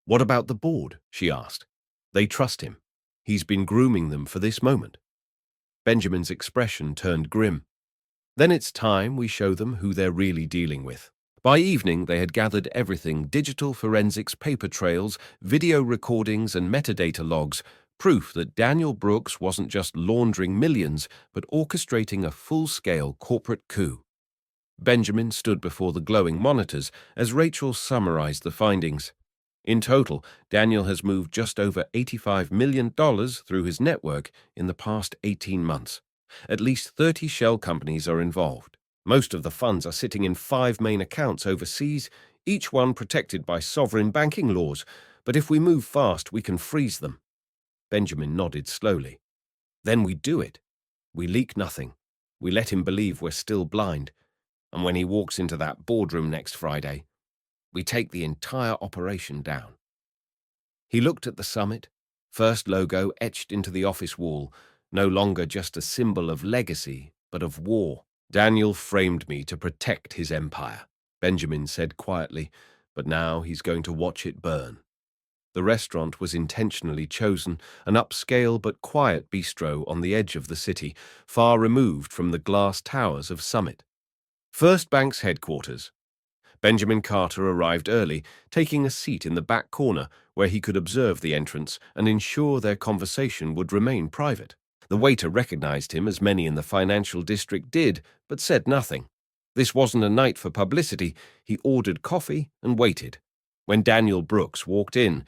What about the board? She asked. They trust him. He's been grooming them for this moment. Benjamin's expression turned grim. Then it's time we show them who they're really dealing with. By evening, they had gathered everything: digital forensics, paper trails, video recordings, and metadata logs, proof that Daniel Brooks wasn't just laundering millions, but orchestrating a full-scale corporate coup. Benjamin stood before the glowing monitors as Rachel summarized the findings. In total, Daniel has moved just over $85 million through his network in the past 18 months. At least 30 shell companies are involved. Most of the funds are sitting in 5 main accounts overseas, each one protected by sovereign banking laws. But if we move fast, we can freeze them. Benjamin nodded slowly. Then we do it. We leak nothing. We let him believe we're still blind. And when he walks into that boardroom next Friday, we take the entire operation down. He looked at the Summit, first logo etched into the office wall, no longer just a symbol of legacy, but of war. Daniel framed me to protect his empire, Benjamin said quietly, but now he's going to watch it burn. The restaurant was intentionally chosen, an upscale but quiet bistro on the edge of the city, far removed from the glass towers of Summit. First Bank's headquarters. Benjamin Carter arrived early, taking a seat in the back corner where he could observe the entrance and ensure their conversation would remain private. The waiter recognized him, as many in the financial district did, but said nothing. This wasn't a night for publicity. He ordered coffee and waited. When Daniel Brooks walked in,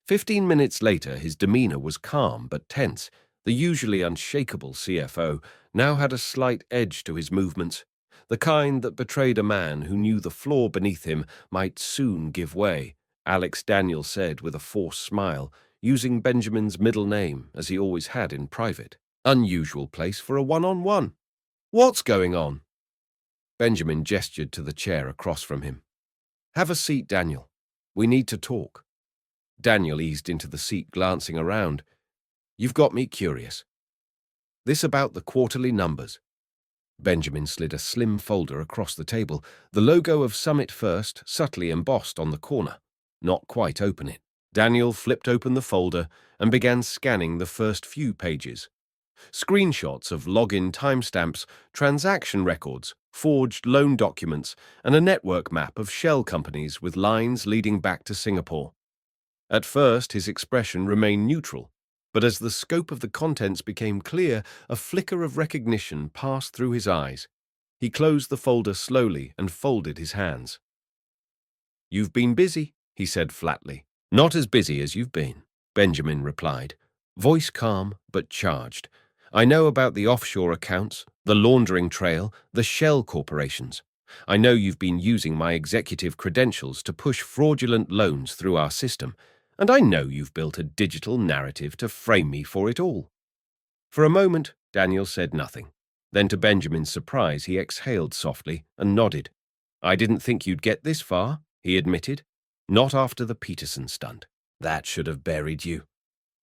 15 minutes later, his demeanor was calm but tense. The usually unshakable CFO now had a slight edge to his movements, the kind that betrayed a man who knew the floor beneath him might soon give way. Alex, Daniel said with a forced smile, using Benjamin's middle name as he always had in private. Unusual place for a one-on-one. What's going on? Benjamin gestured to the chair across from him. Have a seat, Daniel. We need to talk. Daniel eased into the seat, glancing around. You've got me curious. This about the quarterly numbers. Benjamin slid a slim folder across the table, the logo of Summit First subtly embossed on the corner. Not quite open it. Daniel flipped open the folder and began scanning the first few pages. Screenshots of login timestamps, transaction records, forged loan documents, and a network map of shell companies with lines leading back to Singapore. At first, his expression remained neutral, but as the scope of the contents became clear, a flicker of recognition passed through his eyes. He closed the folder slowly and folded his hands. You've been busy, he said flatly. Not as busy as you've been, Benjamin replied, voice calm but charged. I know about the offshore accounts, the laundering trail, the shell corporations. I know you've been using my executive credentials to push fraudulent loans through our system, and I know you've built a digital narrative to frame me for it all. For a moment, Daniel said nothing. Then to Benjamin's surprise, he exhaled softly and nodded. I didn't think you'd get this far, he admitted. Not after the Peterson stunt. That should have buried you.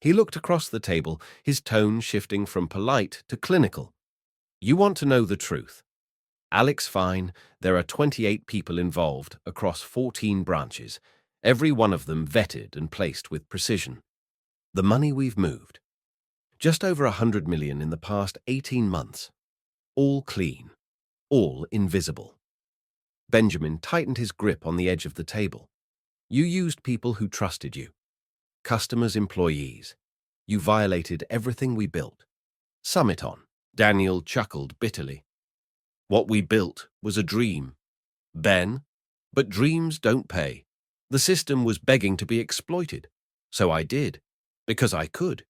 He looked across the table, his tone shifting from polite to clinical. You want to know the truth. Alex Fine, there are 28 people involved across 14 branches, every one of them vetted and placed with precision. The money we've moved. Just over 100 million in the past 18 months. All clean. All invisible. Benjamin tightened his grip on the edge of the table. You used people who trusted you. Customers, employees. You violated everything we built. Summit on. Daniel chuckled bitterly. What we built was a dream. Ben, but dreams don't pay. The system was begging to be exploited. So I did. Because I could.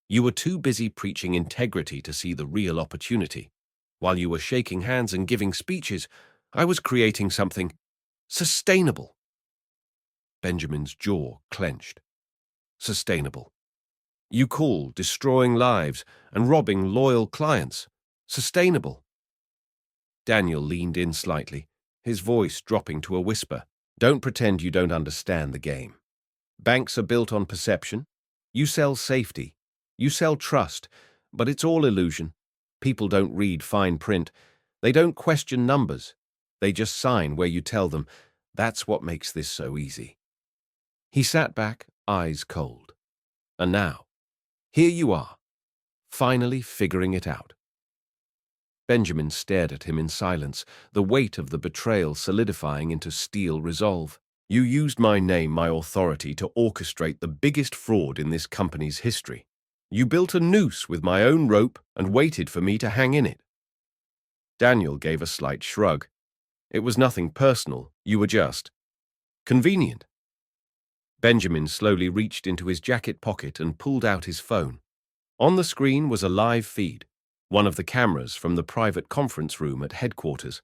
You were too busy preaching integrity to see the real opportunity. While you were shaking hands and giving speeches, I was creating something sustainable. Benjamin's jaw clenched. Sustainable. You call destroying lives and robbing loyal clients sustainable. Daniel leaned in slightly, his voice dropping to a whisper. Don't pretend you don't understand the game. Banks are built on perception. You sell safety. You sell trust, but it's all illusion. People don't read fine print. They don't question numbers. They just sign where you tell them. That's what makes this so easy. He sat back, eyes cold. And now, here you are, finally figuring it out. Benjamin stared at him in silence, the weight of the betrayal solidifying into steel resolve. You used my name, my authority, to orchestrate the biggest fraud in this company's history. You built a noose with my own rope and waited for me to hang in it. Daniel gave a slight shrug. It was nothing personal, you were just convenient. Benjamin slowly reached into his jacket pocket and pulled out his phone. On the screen was a live feed, one of the cameras from the private conference room at headquarters.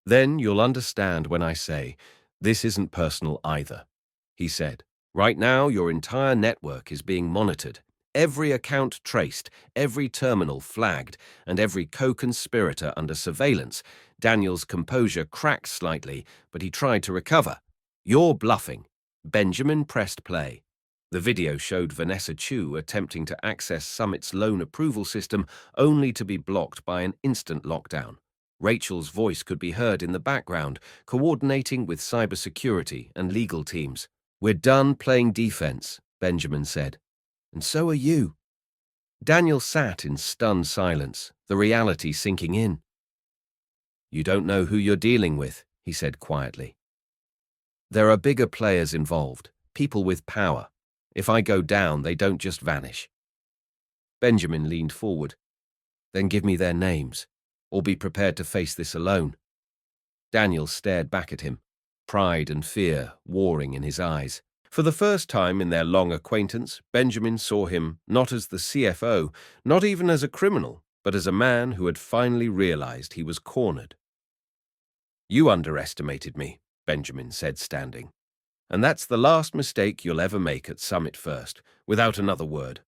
Then you'll understand when I say, this isn't personal either, he said. Right now, your entire network is being monitored, every account traced, every terminal flagged, and every co-conspirator under surveillance. Daniel's composure cracked slightly, but he tried to recover. You're bluffing. Benjamin pressed play. The video showed Vanessa Chu attempting to access Summit's loan approval system only to be blocked by an instant lockdown. Rachel's voice could be heard in the background, coordinating with cybersecurity and legal teams. We're done playing defense, Benjamin said. And so are you. Daniel sat in stunned silence, the reality sinking in. You don't know who you're dealing with, he said quietly. There are bigger players involved, people with power. If I go down, they don't just vanish. Benjamin leaned forward. Then give me their names, or be prepared to face this alone. Daniel stared back at him, pride and fear warring in his eyes. For the first time in their long acquaintance, Benjamin saw him not as the CFO, not even as a criminal, but as a man who had finally realized he was cornered. You underestimated me, Benjamin said, standing. And that's the last mistake you'll ever make at Summit First, without another word.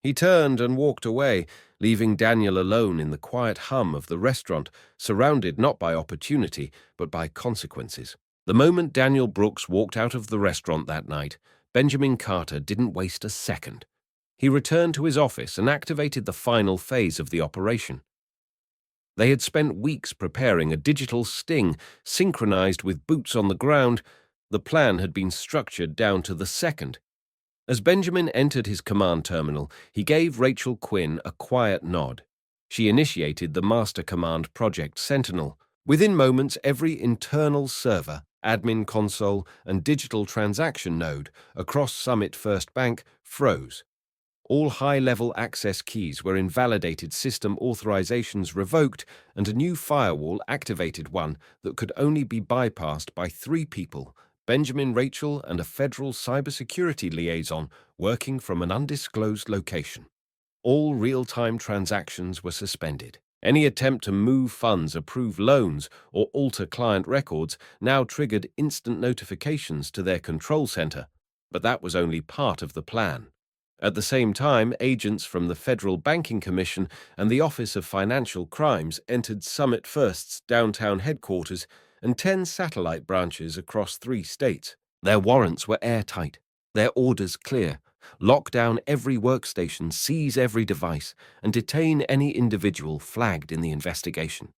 He turned and walked away, leaving Daniel alone in the quiet hum of the restaurant, surrounded not by opportunity, but by consequences. The moment Daniel Brooks walked out of the restaurant that night, Benjamin Carter didn't waste a second. He returned to his office and activated the final phase of the operation. They had spent weeks preparing a digital sting, synchronized with boots on the ground. The plan had been structured down to the second. As Benjamin entered his command terminal, he gave Rachel Quinn a quiet nod. She initiated the Master Command Project Sentinel. Within moments, every internal server, admin console, and digital transaction node across Summit First Bank froze. All high-level access keys were invalidated, system authorizations revoked, and a new firewall activated, one that could only be bypassed by 3 people: Benjamin, Rachel, and a federal cybersecurity liaison working from an undisclosed location. All real-time transactions were suspended. Any attempt to move funds, approve loans, or alter client records now triggered instant notifications to their control center, but that was only part of the plan. At the same time, agents from the Federal Banking Commission and the Office of Financial Crimes entered Summit First's downtown headquarters and 10 satellite branches across 3 states. Their warrants were airtight, their orders clear: lock down every workstation, seize every device, and detain any individual flagged in the investigation.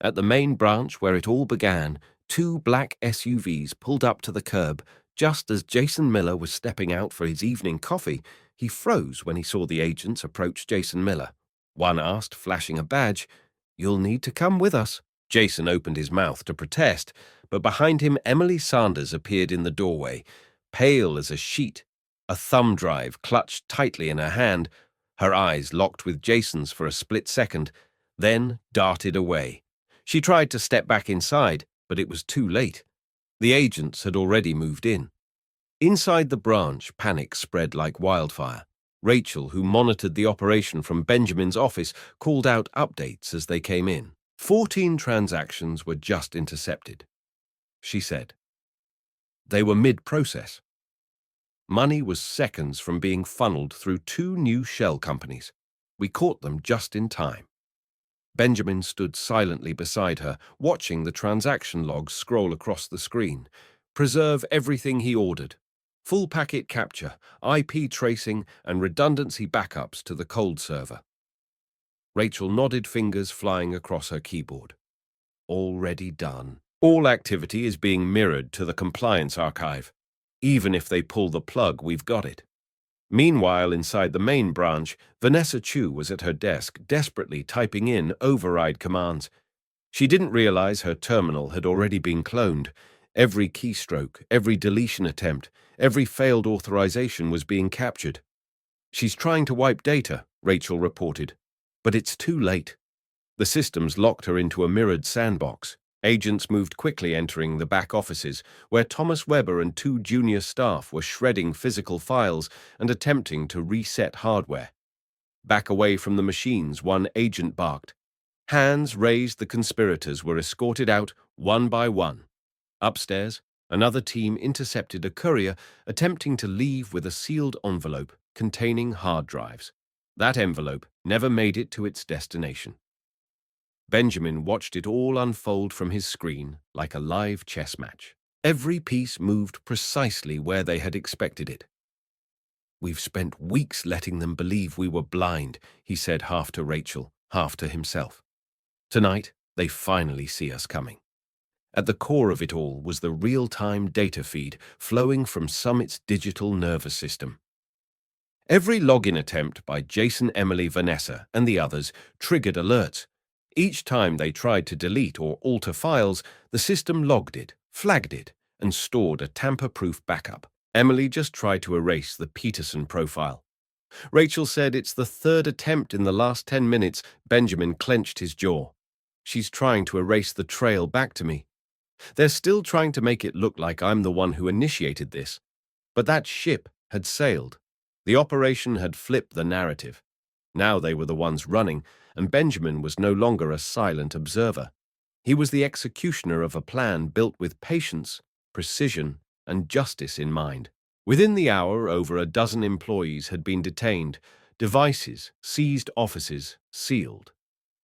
At the main branch where it all began, 2 black SUVs pulled up to the curb. Just as Jason Miller was stepping out for his evening coffee, he froze when he saw the agents approach Jason Miller. One asked, flashing a badge, "You'll need to come with us." Jason opened his mouth to protest, but behind him Emily Sanders appeared in the doorway, pale as a sheet, a thumb drive clutched tightly in her hand. Her eyes locked with Jason's for a split second, then darted away. She tried to step back inside, but it was too late. The agents had already moved in. Inside the branch, panic spread like wildfire. Rachel, who monitored the operation from Benjamin's office, called out updates as they came in. 14 transactions were just intercepted, she said. They were mid-process. Money was seconds from being funneled through 2 new shell companies. We caught them just in time. Benjamin stood silently beside her, watching the transaction logs scroll across the screen. Preserve everything he ordered. Full packet capture, IP tracing, and redundancy backups to the cold server. Rachel nodded, fingers flying across her keyboard. Already done. All activity is being mirrored to the compliance archive. Even if they pull the plug, we've got it. Meanwhile, inside the main branch, Vanessa Chu was at her desk, desperately typing in override commands. She didn't realize her terminal had already been cloned. Every keystroke, every deletion attempt, every failed authorization was being captured. "She's trying to wipe data," Rachel reported. "But it's too late." The systems locked her into a mirrored sandbox. Agents moved quickly, entering the back offices, where Thomas Weber and 2 junior staff were shredding physical files and attempting to reset hardware. Back away from the machines, one agent barked. Hands raised, the conspirators were escorted out one by one. Upstairs, another team intercepted a courier attempting to leave with a sealed envelope containing hard drives. That envelope never made it to its destination. Benjamin watched it all unfold from his screen like a live chess match. Every piece moved precisely where they had expected it. "We've spent weeks letting them believe we were blind," he said, half to Rachel, half to himself. "Tonight, they finally see us coming." At the core of it all was the real-time data feed flowing from Summit's digital nervous system. Every login attempt by Jason, Emily, Vanessa, and the others triggered alerts. Each time they tried to delete or alter files, the system logged it, flagged it, and stored a tamper-proof backup. Emily just tried to erase the Peterson profile. Rachel said, "It's the 3rd attempt in the last 10 minutes. Benjamin clenched his jaw. "She's trying to erase the trail back to me. They're still trying to make it look like I'm the one who initiated this." But that ship had sailed. The operation had flipped the narrative. Now they were the ones running, and Benjamin was no longer a silent observer. He was the executioner of a plan built with patience, precision, and justice in mind. Within the hour, over a dozen employees had been detained. Devices, seized offices, sealed.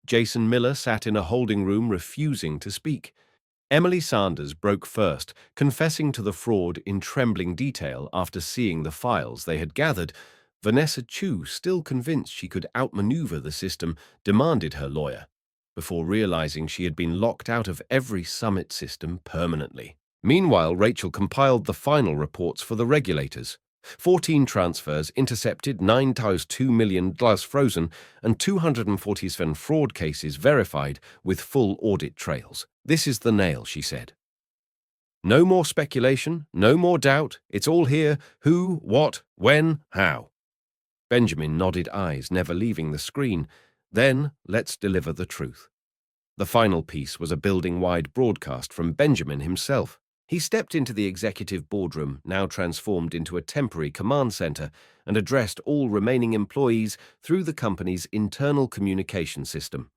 Jason Miller sat in a holding room refusing to speak. Emily Sanders broke first, confessing to the fraud in trembling detail after seeing the files they had gathered. Vanessa Chu, still convinced she could outmaneuver the system, demanded her lawyer, before realizing she had been locked out of every summit system permanently. Meanwhile, Rachel compiled the final reports for the regulators. 14 transfers intercepted, 9 times $2 million frozen, and 247 fraud cases verified with full audit trails. This is the nail, she said. No more speculation, no more doubt. It's all here. Who, what, when, how. Benjamin nodded, eyes never leaving the screen. Then, let's deliver the truth. The final piece was a building-wide broadcast from Benjamin himself. He stepped into the executive boardroom, now transformed into a temporary command center, and addressed all remaining employees through the company's internal communication system.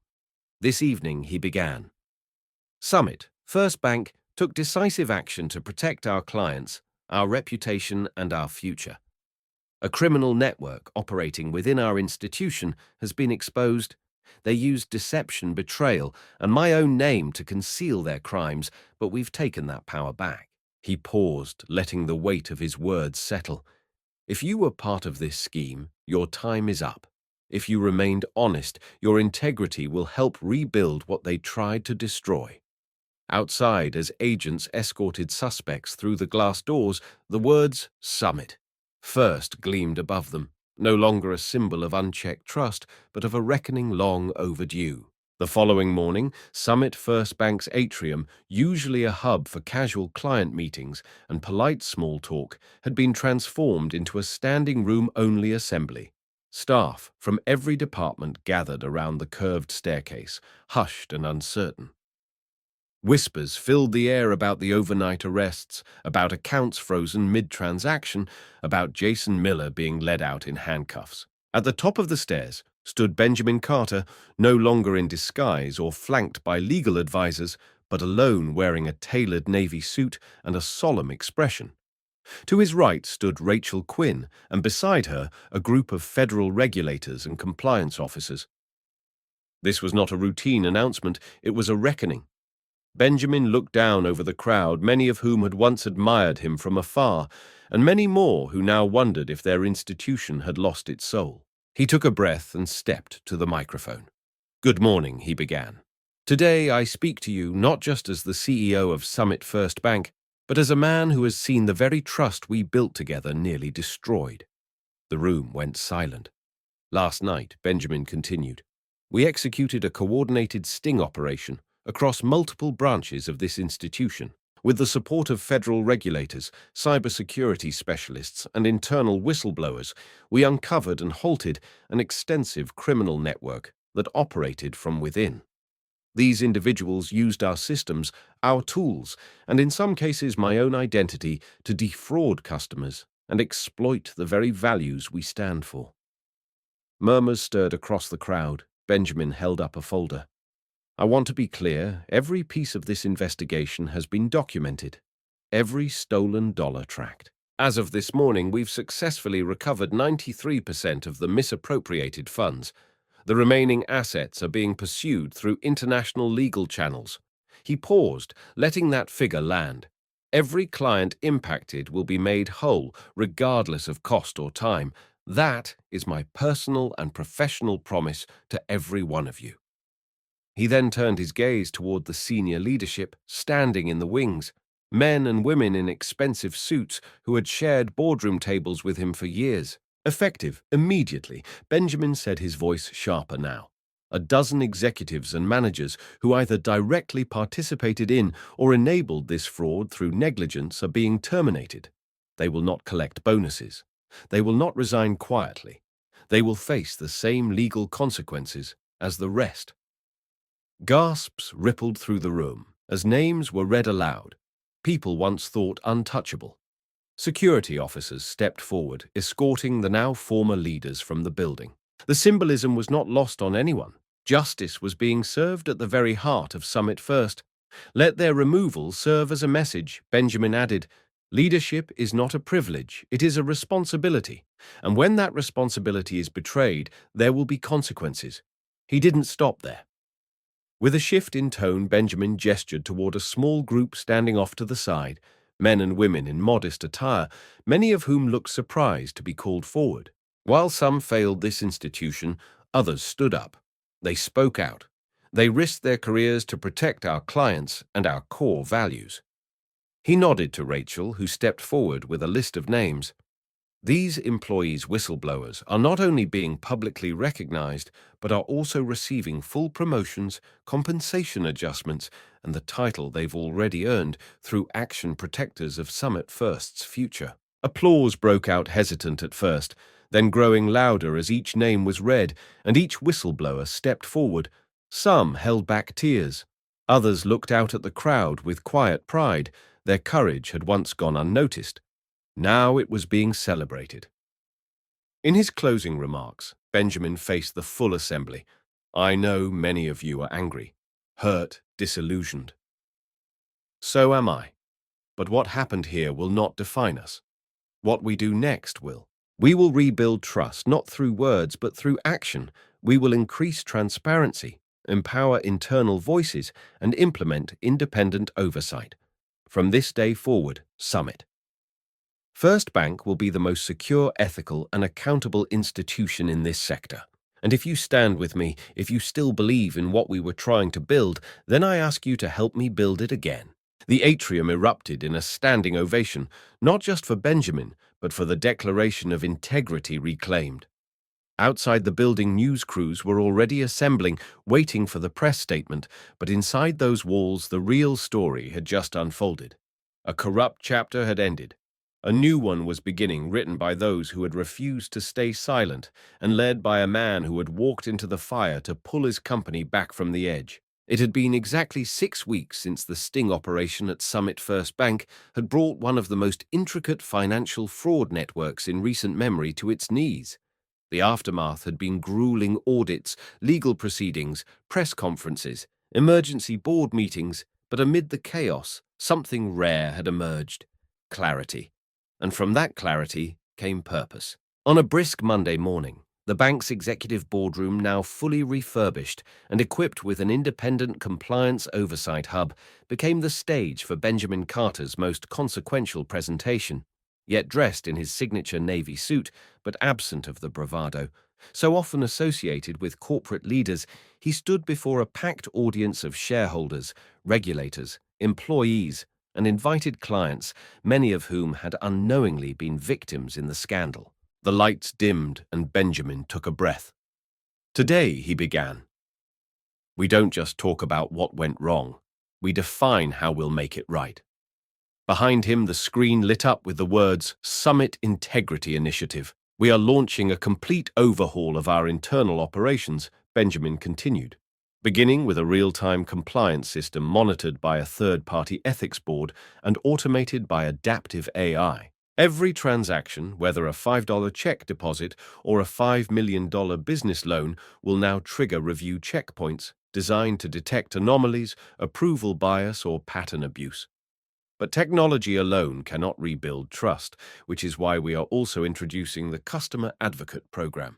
This evening, he began. Summit First Bank took decisive action to protect our clients, our reputation, and our future. A criminal network operating within our institution has been exposed. They used deception, betrayal, and my own name to conceal their crimes, but we've taken that power back. He paused, letting the weight of his words settle. If you were part of this scheme, your time is up. If you remained honest, your integrity will help rebuild what they tried to destroy. Outside, as agents escorted suspects through the glass doors, the words "Summit" First gleamed above them, no longer a symbol of unchecked trust, but of a reckoning long overdue. The following morning, Summit First Bank's atrium, usually a hub for casual client meetings and polite small talk, had been transformed into a standing room-only assembly. Staff from every department gathered around the curved staircase, hushed and uncertain. Whispers filled the air about the overnight arrests, about accounts frozen mid-transaction, about Jason Miller being led out in handcuffs. At the top of the stairs stood Benjamin Carter, no longer in disguise or flanked by legal advisors, but alone, wearing a tailored navy suit and a solemn expression. To his right stood Rachel Quinn, and beside her a group of federal regulators and compliance officers. This was not a routine announcement, it was a reckoning. Benjamin looked down over the crowd, many of whom had once admired him from afar, and many more who now wondered if their institution had lost its soul. He took a breath and stepped to the microphone. "Good morning," he began. "Today I speak to you not just as the CEO of Summit First Bank, but as a man who has seen the very trust we built together nearly destroyed." The room went silent. "Last night," Benjamin continued, "we executed a coordinated sting operation across multiple branches of this institution. With the support of federal regulators, cybersecurity specialists, and internal whistleblowers, we uncovered and halted an extensive criminal network that operated from within. These individuals used our systems, our tools, and in some cases my own identity to defraud customers and exploit the very values we stand for." Murmurs stirred across the crowd. Benjamin held up a folder. "I want to be clear, every piece of this investigation has been documented. Every stolen dollar tracked. As of this morning, we've successfully recovered 93% of the misappropriated funds. The remaining assets are being pursued through international legal channels." He paused, letting that figure land. "Every client impacted will be made whole, regardless of cost or time. That is my personal and professional promise to every one of you." He then turned his gaze toward the senior leadership, standing in the wings, men and women in expensive suits who had shared boardroom tables with him for years. Effective, immediately, Benjamin said, his voice sharper now. A dozen executives and managers who either directly participated in or enabled this fraud through negligence are being terminated. They will not collect bonuses. They will not resign quietly. They will face the same legal consequences as the rest. Gasps rippled through the room as names were read aloud, people once thought untouchable. Security officers stepped forward, escorting the now former leaders from the building. The symbolism was not lost on anyone. Justice was being served at the very heart of Summit First. "Let their removal serve as a message," Benjamin added. "Leadership is not a privilege, it is a responsibility." And when that responsibility is betrayed, there will be consequences. He didn't stop there. With a shift in tone, Benjamin gestured toward a small group standing off to the side, men and women in modest attire, many of whom looked surprised to be called forward. While some failed this institution, others stood up. They spoke out. They risked their careers to protect our clients and our core values. He nodded to Rachel, who stepped forward with a list of names. These employees' whistleblowers are not only being publicly recognized, but are also receiving full promotions, compensation adjustments, and the title they've already earned through action protectors of Summit First's future. Applause broke out, hesitant at first, then growing louder as each name was read and each whistleblower stepped forward. Some held back tears. Others looked out at the crowd with quiet pride. Their courage had once gone unnoticed. Now it was being celebrated. In his closing remarks, Benjamin faced the full assembly. I know many of you are angry, hurt, disillusioned. So am I. But what happened here will not define us. What we do next will. We will rebuild trust, not through words, but through action. We will increase transparency, empower internal voices, and implement independent oversight. From this day forward, Summit First Bank will be the most secure, ethical, and accountable institution in this sector. And if you stand with me, if you still believe in what we were trying to build, then I ask you to help me build it again. The atrium erupted in a standing ovation, not just for Benjamin, but for the declaration of integrity reclaimed. Outside the building, news crews were already assembling, waiting for the press statement, but inside those walls the real story had just unfolded. A corrupt chapter had ended. A new one was beginning, written by those who had refused to stay silent and led by a man who had walked into the fire to pull his company back from the edge. It had been exactly 6 weeks since the sting operation at Summit First Bank had brought one of the most intricate financial fraud networks in recent memory to its knees. The aftermath had been grueling audits, legal proceedings, press conferences, emergency board meetings, but amid the chaos, something rare had emerged: clarity. And from that clarity came purpose. On a brisk Monday morning, the bank's executive boardroom, now fully refurbished and equipped with an independent compliance oversight hub, became the stage for Benjamin Carter's most consequential presentation. Yet dressed in his signature navy suit, but absent of the bravado, so often associated with corporate leaders, he stood before a packed audience of shareholders, regulators, employees, and invited clients, many of whom had unknowingly been victims in the scandal. The lights dimmed and Benjamin took a breath. Today, he began, we don't just talk about what went wrong. We define how we'll make it right. Behind him, the screen lit up with the words Summit Integrity Initiative. We are launching a complete overhaul of our internal operations, Benjamin continued. Beginning with a real-time compliance system monitored by a third-party ethics board and automated by adaptive AI. Every transaction, whether a $5 check deposit or a $5 million business loan, will now trigger review checkpoints designed to detect anomalies, approval bias, or pattern abuse. But technology alone cannot rebuild trust, which is why we are also introducing the Customer Advocate Program.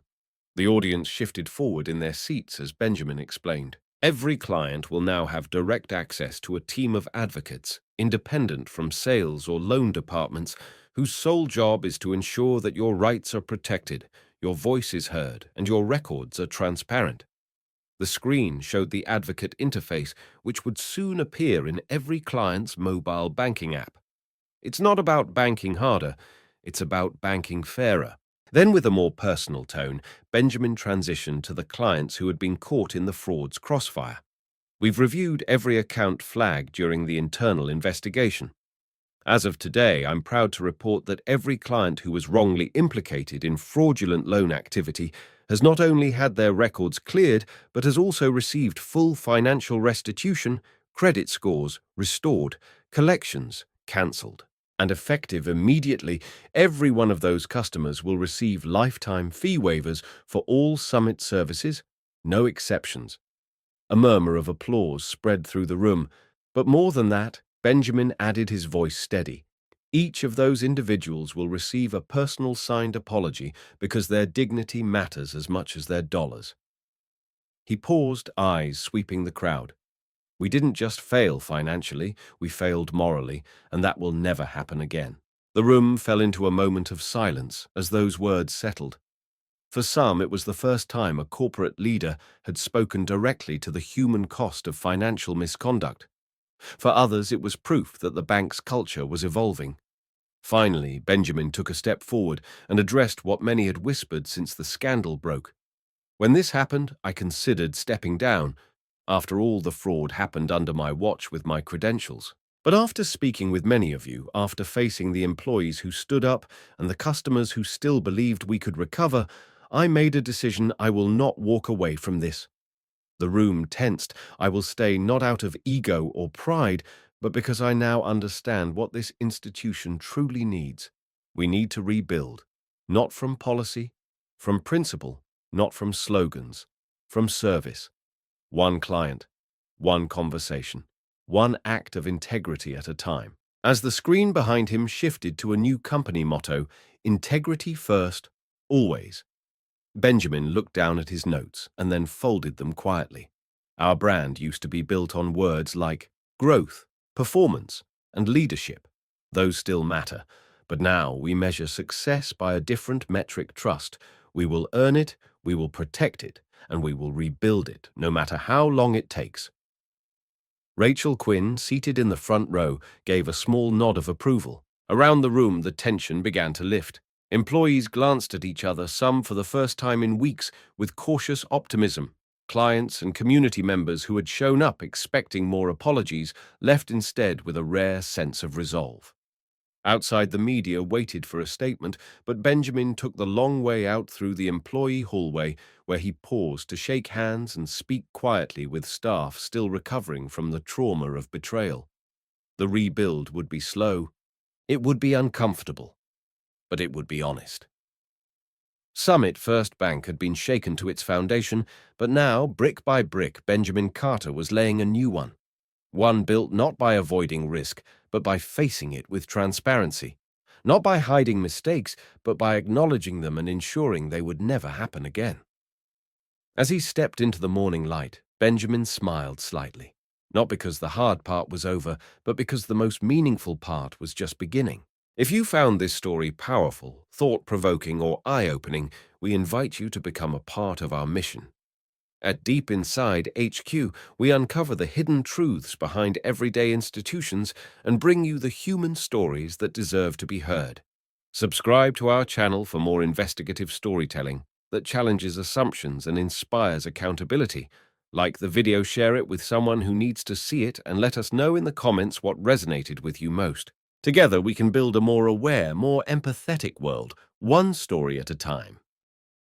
The audience shifted forward in their seats as Benjamin explained. Every client will now have direct access to a team of advocates, independent from sales or loan departments, whose sole job is to ensure that your rights are protected, your voice is heard, and your records are transparent. The screen showed the advocate interface, which would soon appear in every client's mobile banking app. It's not about banking harder, it's about banking fairer. Then, with a more personal tone, Benjamin transitioned to the clients who had been caught in the fraud's crossfire. We've reviewed every account flagged during the internal investigation. As of today, I'm proud to report that every client who was wrongly implicated in fraudulent loan activity has not only had their records cleared, but has also received full financial restitution, credit scores restored, collections cancelled. And effective immediately, every one of those customers will receive lifetime fee waivers for all Summit services, no exceptions. A murmur of applause spread through the room, but more than that, Benjamin added, his voice steady. Each of those individuals will receive a personal signed apology because their dignity matters as much as their dollars. He paused, eyes sweeping the crowd. We didn't just fail financially, we failed morally, and that will never happen again. The room fell into a moment of silence as those words settled. For some, it was the first time a corporate leader had spoken directly to the human cost of financial misconduct. For others, it was proof that the bank's culture was evolving. Finally, Benjamin took a step forward and addressed what many had whispered since the scandal broke. When this happened, I considered stepping down. After all, the fraud happened under my watch with my credentials. But after speaking with many of you, after facing the employees who stood up and the customers who still believed we could recover, I made a decision. I will not walk away from this. The room tensed. I will stay not out of ego or pride, but because I now understand what this institution truly needs. We need to rebuild, not from policy, from principle, not from slogans, from service. One client, one conversation, one act of integrity at a time. As the screen behind him shifted to a new company motto, integrity first, always. Benjamin looked down at his notes and then folded them quietly. Our brand used to be built on words like growth, performance, and leadership. Those still matter, but now we measure success by a different metric: trust. We will earn it, we will protect it, and we will rebuild it, no matter how long it takes. Rachel Quinn, seated in the front row, gave a small nod of approval. Around the room, the tension began to lift. Employees glanced at each other, some for the first time in weeks, with cautious optimism. Clients and community members who had shown up expecting more apologies left instead with a rare sense of resolve. Outside, the media waited for a statement, but Benjamin took the long way out through the employee hallway, where he paused to shake hands and speak quietly with staff still recovering from the trauma of betrayal. The rebuild would be slow, it would be uncomfortable, but it would be honest. Summit First Bank had been shaken to its foundation, but now, brick by brick, Benjamin Carter was laying a new one. One built not by avoiding risk, but by facing it with transparency. Not by hiding mistakes, but by acknowledging them and ensuring they would never happen again. As he stepped into the morning light, Benjamin smiled slightly. Not because the hard part was over, but because the most meaningful part was just beginning. If you found this story powerful, thought-provoking, or eye-opening, we invite you to become a part of our mission. At Deep Inside HQ, we uncover the hidden truths behind everyday institutions and bring you the human stories that deserve to be heard. Subscribe to our channel for more investigative storytelling that challenges assumptions and inspires accountability. Like the video, share it with someone who needs to see it, and let us know in the comments what resonated with you most. Together, we can build a more aware, more empathetic world, one story at a time.